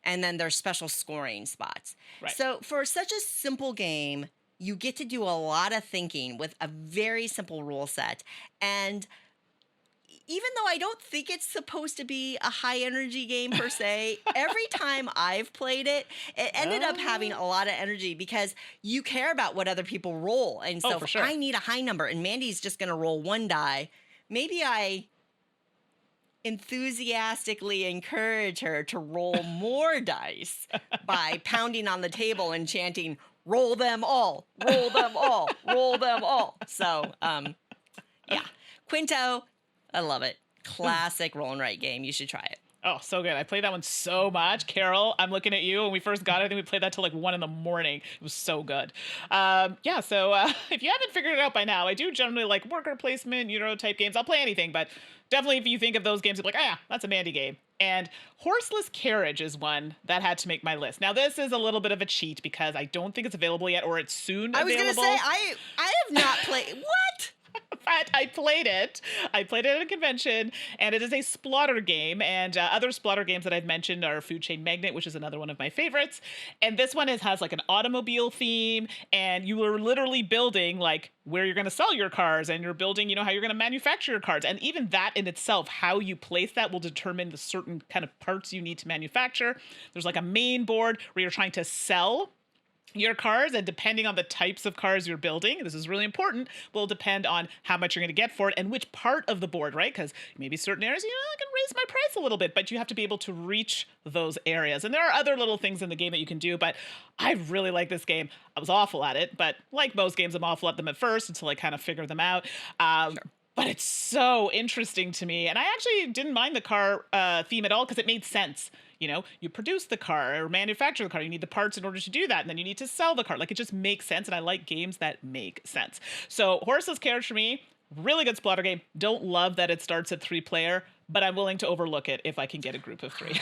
S1: and then there's special scoring spots.
S2: Right.
S1: So for such a simple game, you get to do a lot of thinking with a very simple rule set. And even though I don't think it's supposed to be a high energy game per se, every time I've played it, it ended up having a lot of energy because you care about what other people roll. And so
S2: for
S1: if
S2: sure.
S1: I need a high number and Mandi's just going to roll 1 die, maybe I enthusiastically encourage her to roll more dice by pounding on the table and chanting, roll them all, roll them all, roll them all. So, Quinto, I love it. Classic roll and write game. You should try it.
S2: Oh, so good. I played that one so much. Carol, I'm looking at you. When we first got it, I think we played that till like 1 a.m. It was so good. So if you haven't figured it out by now, I do generally like worker placement, type games. I'll play anything, but definitely if you think of those games, you're like, that's a Mandi game. And Horseless Carriage is one that had to make my list. Now, this is a little bit of a cheat because I don't think it's available yet, or it's soon available.
S1: I was going to say, I have not played. What?
S2: But I played it. I played it at a convention, and it is a Splotter game. And other Splotter games that I've mentioned are Food Chain Magnate, which is another one of my favorites. And this one has like an automobile theme, and you are literally building like where you're going to sell your cars, and you're building, how you're going to manufacture your cars. And even that in itself, how you place that will determine the certain kind of parts you need to manufacture. There's like a main board where you're trying to sell your cars, and depending on the types of cars you're building, this is really important, will depend on how much you're going to get for it and which part of the board, right? Because maybe certain areas, I can raise my price a little bit, but you have to be able to reach those areas. And there are other little things in the game that you can do, but I really like this game. I was awful at it, but like most games, I'm awful at them at first until I kind of figure them out. Sure. But it's so interesting to me. And I actually didn't mind the car theme at all because it made sense. You produce the car or manufacture the car. You need the parts in order to do that. And then you need to sell the car. Like, it just makes sense. And I like games that make sense. So Horseless Carriage for me, really good Splotter game. Don't love that it starts at 3-player, but I'm willing to overlook it if I can get a group of 3.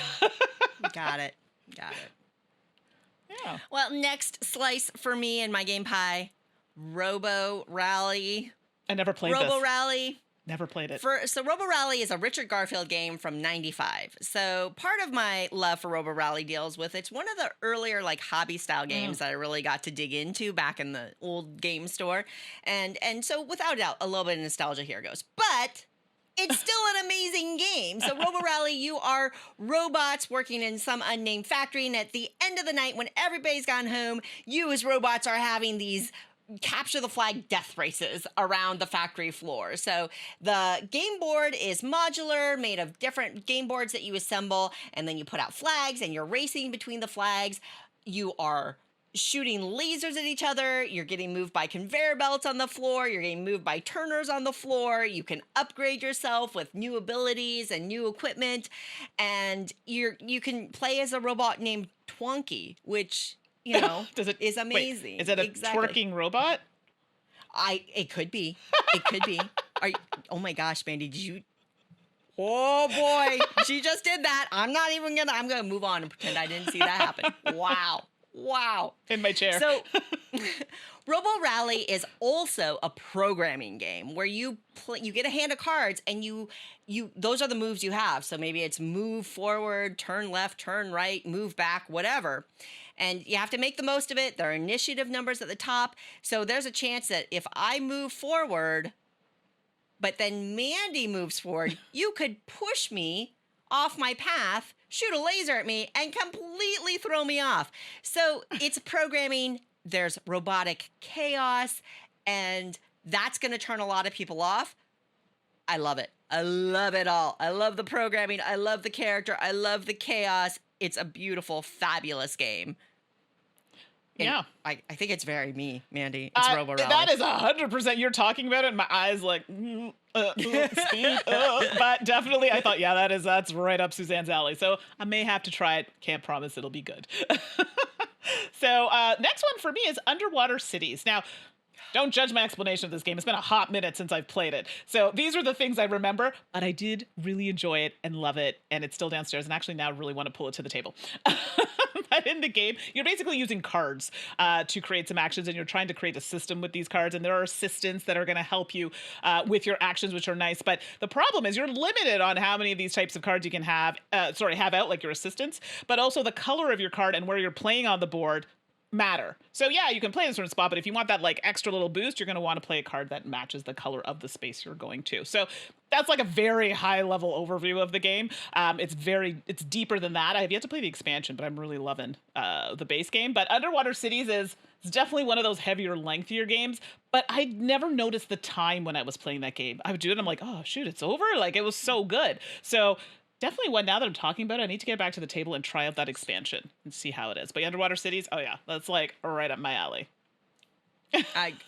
S1: Got it.
S2: Yeah.
S1: Well, next slice for me in my game pie, Robo Rally.
S2: I never played this.
S1: Robo Rally.
S2: Never played it.
S1: So Robo Rally is a Richard Garfield game from '95. So part of my love for Robo Rally deals with it's one of the earlier like hobby style games that I really got to dig into back in the old game store. And so without a doubt, a little bit of nostalgia here goes. But it's still an amazing game. So Robo Rally, you are robots working in some unnamed factory, and at the end of the night, when everybody's gone home, you as robots are having these capture the flag death races around the factory floor. So the game board is modular, made of different game boards that you assemble, and then you put out flags and you're racing between the flags. You are shooting lasers at each other. You're getting moved by conveyor belts on the floor. You're getting moved by turners on the floor. You can upgrade yourself with new abilities and new equipment. And you can play as a robot named Twonky, which is amazing.
S2: Wait, is it a twerking robot?
S1: It could be. It could be. Oh my gosh, Mandi, did you? Oh boy, she just did that. I'm gonna move on and pretend I didn't see that happen. Wow.
S2: In my chair.
S1: So Robo Rally is also a programming game where you get a hand of cards and you those are the moves you have. So maybe it's move forward, turn left, turn right, move back, whatever. And you have to make the most of it. There are initiative numbers at the top. So there's a chance that if I move forward, but then Mandi moves forward, you could push me off my path, shoot a laser at me, and completely throw me off. So it's programming. There's robotic chaos, and that's going to turn a lot of people off. I love it. I love it all. I love the programming. I love the character. I love the chaos. It's a beautiful, fabulous game. And
S2: yeah.
S1: I think it's very me, Mandi. It's Robo Rally.
S2: That is 100%. You're talking about it, and my eyes like, but definitely I thought, yeah, that's right up Suzanne's alley. So I may have to try it. Can't promise it'll be good. So next one for me is Underwater Cities. Now, don't judge my explanation of this game. It's been a hot minute since I've played it. So these are the things I remember, but I did really enjoy it and love it. And it's still downstairs. And actually now I really want to pull it to the table. But in the game, you're basically using cards to create some actions, and you're trying to create a system with these cards. And there are assistants that are going to help you with your actions, which are nice. But the problem is you're limited on how many of these types of cards you can have out, like your assistants, but also the color of your card and where you're playing on the board matter. So yeah, you can play in a certain spot, but if you want that like extra little boost, you're going to want to play a card that matches the color of the space you're going to. So that's like a very high level overview of the game. It's deeper than that. I have yet to play the expansion, but I'm really loving the base game. But Underwater Cities is definitely one of those heavier, lengthier games, but I never noticed the time when I was playing that game. I would do it, I'm like, oh shoot, it's over? Like, it was so good. So definitely one, now that I'm talking about it, I need to get back to the table and try out that expansion and see how it is. But Underwater Cities, oh yeah, that's like right up my alley.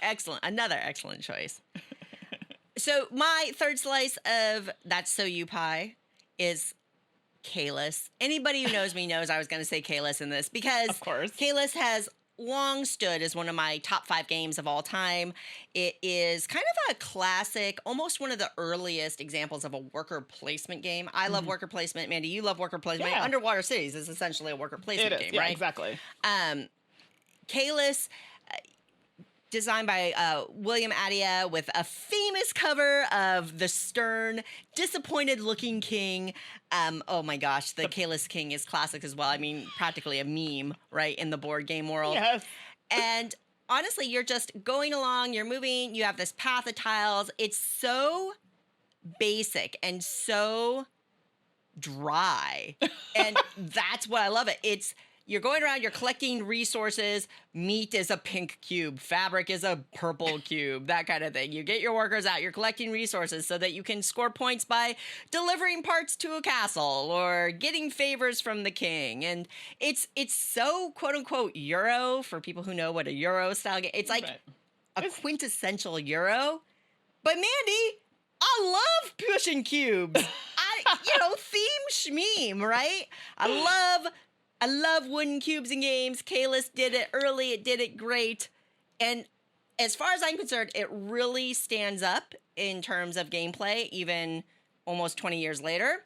S1: Excellent. Another excellent choice. So my third slice of That's So You Pie is Caylus. Anybody who knows me knows I was going to say Caylus in this because
S2: of course.
S1: Caylus has long stood as one of my top 5 games of all time. It is kind of a classic, almost one of the earliest examples of a worker placement game. I love worker placement. Mandi, you love worker placement.
S2: Yeah.
S1: Underwater Cities is essentially a worker placement game,
S2: yeah,
S1: right?
S2: Exactly.
S1: Caylus, designed by William Adia, with a famous cover of the stern, disappointed-looking king. Oh my gosh, the Caylus King is classic as well. I mean, practically a meme, right, in the board game world.
S2: Yes.
S1: And honestly, you're just going along, you're moving, you have this path of tiles. It's so basic and so dry. And that's what I love it. You're going around, you're collecting resources. Meat is a pink cube. Fabric is a purple cube, that kind of thing. You get your workers out, you're collecting resources so that you can score points by delivering parts to a castle or getting favors from the king. And it's so quote unquote Euro for people who know what a Euro style game. It's like a quintessential Euro. But Mandi, I love pushing cubes. Theme schmeme, right? I love wooden cubes in games. Caylus did it early. It did it great. And as far as I'm concerned, it really stands up in terms of gameplay, even almost 20 years later.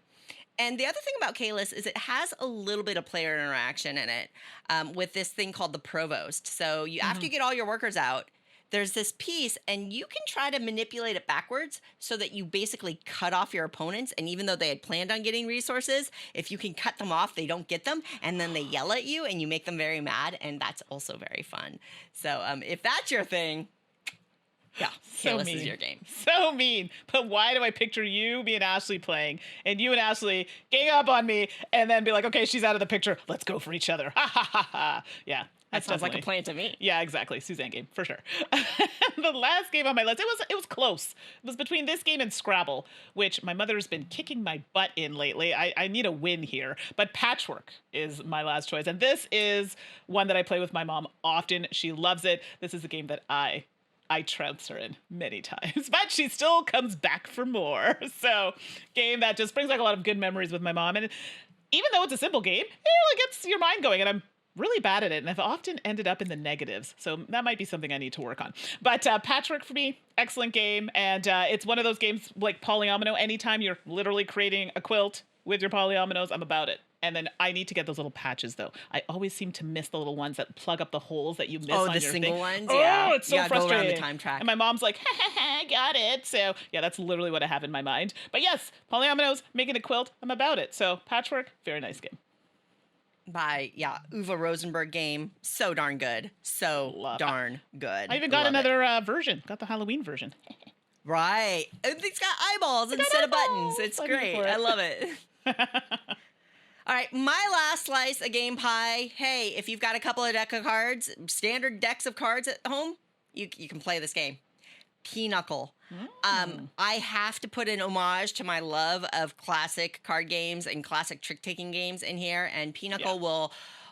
S1: And the other thing about Caylus is it has a little bit of player interaction in it with this thing called the provost. So after you get all your workers out, there's this piece, and you can try to manipulate it backwards so that you basically cut off your opponents. And even though they had planned on getting resources, if you can cut them off, they don't get them. And then they yell at you, and you make them very mad. And that's also very fun. So if that's your thing, Yeah,
S2: So
S1: Kalis
S2: mean.
S1: is your game.
S2: So mean. But why do I picture you, me, and Ashley playing, and you and Ashley gang up on me, and then be like, okay, she's out of the picture. Let's go for each other. Ha ha ha ha. Yeah.
S1: That sounds like a plan to me.
S2: Yeah, exactly. Suzanne game, for sure. The last game on my list, it was close. It was between this game and Scrabble, which my mother's been kicking my butt in lately. I need a win here. But Patchwork is my last choice. And this is one that I play with my mom often. She loves it. This is a game that I trounce her in many times, but she still comes back for more. So, game that just brings like a lot of good memories with my mom. And even though it's a simple game, it really gets your mind going. And I'm really bad at it, and I've often ended up in the negatives. So that might be something I need to work on. But Patchwork for me, excellent game. And it's one of those games like Polyomino. Anytime you're literally creating a quilt with your polyominoes, I'm about it. And then I need to get those little patches, though. I always seem to miss the little ones that plug up the holes that you miss on your thing.
S1: Oh, the single ones?
S2: Oh,
S1: Yeah.
S2: it's so frustrating.
S1: Go around the time track.
S2: And my mom's like, ha, ha, ha, got it. So, yeah, that's literally what I have in my mind. But yes, polyominoes, making a quilt, I'm about it. So, Patchwork, very nice game.
S1: By Uwe Rosenberg game. So darn good. So darn good.
S2: I even got another version. Got the Halloween version.
S1: Right. It's got eyeballs instead of buttons. It's great. I love it. All right, my last slice of game pie. Hey, if you've got a couple of deck of cards, standard decks of cards at home, you can play this game. Pinochle. I have to put an homage to my love of classic card games and classic trick-taking games in here, and Pinochle will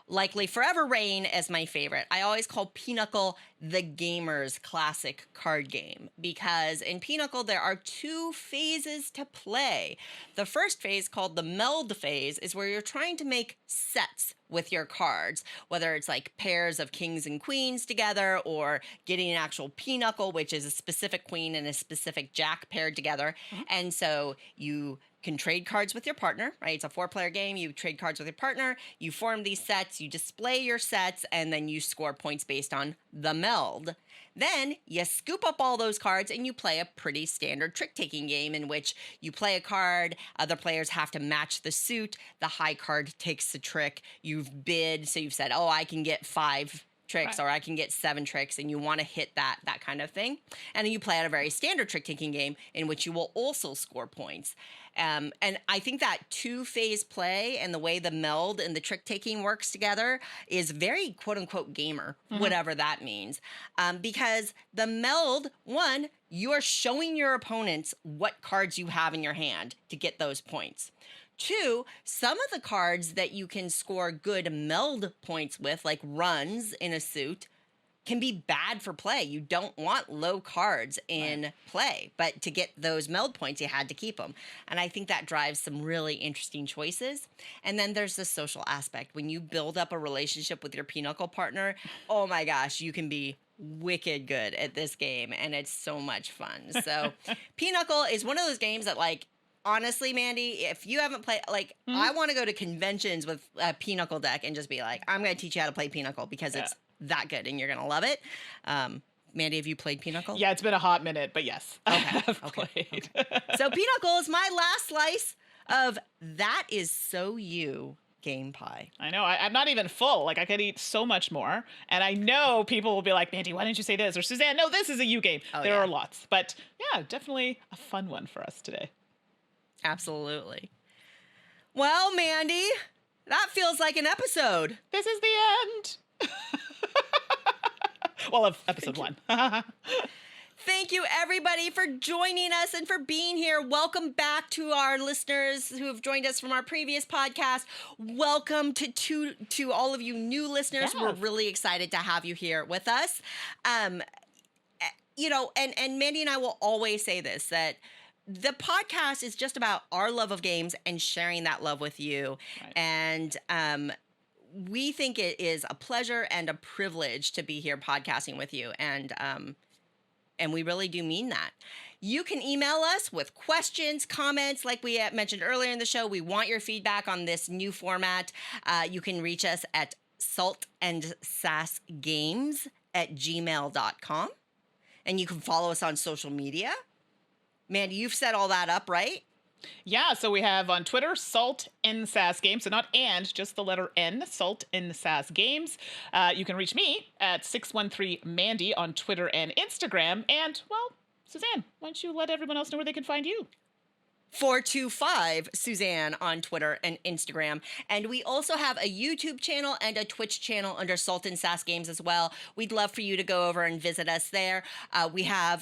S1: likely forever reign as my favorite. I always call Pinochle the gamer's classic card game because in Pinochle there are two phases to play. The first phase, called the meld phase, is where you're trying to make sets with your cards, whether it's like pairs of kings and queens together or getting an actual pinochle, which is a specific queen and a specific jack paired together. And so you can trade cards with your partner, right? It's a 4-player game. You trade cards with your partner, you form these sets, you display your sets, and then you score points based on the meld. Then you scoop up all those cards and you play a pretty standard trick-taking game in which you play a card, other players have to match the suit, the high card takes the trick, you've bid, so you've said, oh, I can get 5 tricks or I can get 7 tricks, and you want to hit that kind of thing. And then you play out a very standard trick-taking game in which you will also score points. And I think that 2-phase play and the way the meld and the trick-taking works together is very quote-unquote gamer, whatever that means. Because the meld, one, you are showing your opponents what cards you have in your hand to get those points. 2, some of the cards that you can score good meld points with, like runs in a suit, can be bad for play. You don't want low cards in play, but to get those meld points, you had to keep them. And I think that drives some really interesting choices. And then there's the social aspect. When you build up a relationship with your Pinochle partner, oh my gosh, you can be wicked good at this game, and it's so much fun. So Pinochle is one of those games that, like, honestly, Mandi, if you haven't played, like, I want to go to conventions with a Pinochle deck and just be like, I'm going to teach you how to play Pinochle because it's that good and you're going to love it. Mandi, have you played Pinochle?
S2: Yeah, it's been a hot minute, but yes.
S1: Okay.
S2: Okay.
S1: So Pinochle is my last slice of That Is So You game pie.
S2: I know. I'm not even full. Like, I could eat so much more. And I know people will be like, Mandi, why didn't you say this? Or Suzanne, no, this is a you game. There are lots. But yeah, definitely a fun one for us today.
S1: Absolutely. Well, Mandi, that feels like an episode.
S2: This is the end. Well, of episode 1.
S1: Thank you, everybody, for joining us and for being here. Welcome back to our listeners who have joined us from our previous podcast. Welcome to all of you new listeners. We're really excited to have you here with us. You know, and Mandi and I will always say this, that the podcast is just about our love of games and sharing that love with you. Right. And we think it is a pleasure and a privilege to be here podcasting with you. And we really do mean that. You can email us with questions, comments, like we mentioned earlier in the show. We want your feedback on this new format. You can reach us at saltandsassgames@gmail.com. And you can follow us on social media. Mandi, you've set all that up, right?
S2: Yeah, so we have on Twitter, Salt and Sass Games. So not and, just the letter N, Salt and Sass Games. You can reach me at 613 Mandi on Twitter and Instagram. And, well, Suzanne, why don't you let everyone else know where they can find you?
S1: 425 Suzanne on Twitter and Instagram. And we also have a YouTube channel and a Twitch channel under Salt and Sass Games as well. We'd love for you to go over and visit us there.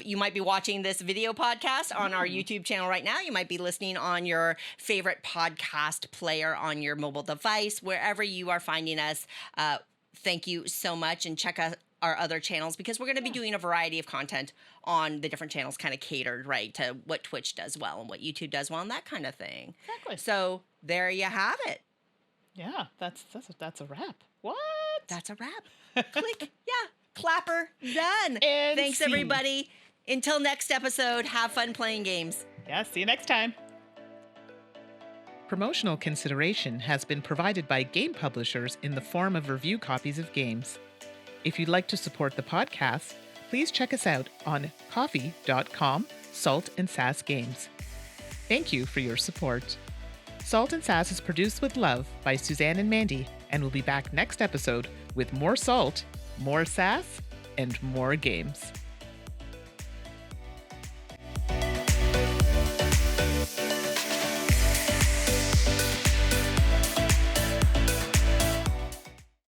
S1: You might be watching this video podcast on our YouTube channel right now. You might be listening on your favorite podcast player on your mobile device, wherever you are finding us. Thank you so much, and check out our other channels, because we're going to be doing a variety of content on the different channels, kind of catered right to what Twitch does well and what YouTube does well and that kind of thing.
S2: Exactly.
S1: So there you have it.
S2: Yeah, that's a wrap. What?
S1: That's a wrap. Click. Yeah. Clapper. Done.
S2: And
S1: Thanks,
S2: scene.
S1: everybody. Until next episode, have fun playing games.
S2: Yeah, see you next time. Promotional consideration has been provided by game publishers in the form of review copies of games. If you'd like to support the podcast, please check us out on coffee.com, Salt and Sass Games. Thank you for your support. Salt and Sass is produced with love by Suzanne and Mandi, and we'll be back next episode with more salt, more sass, and more games.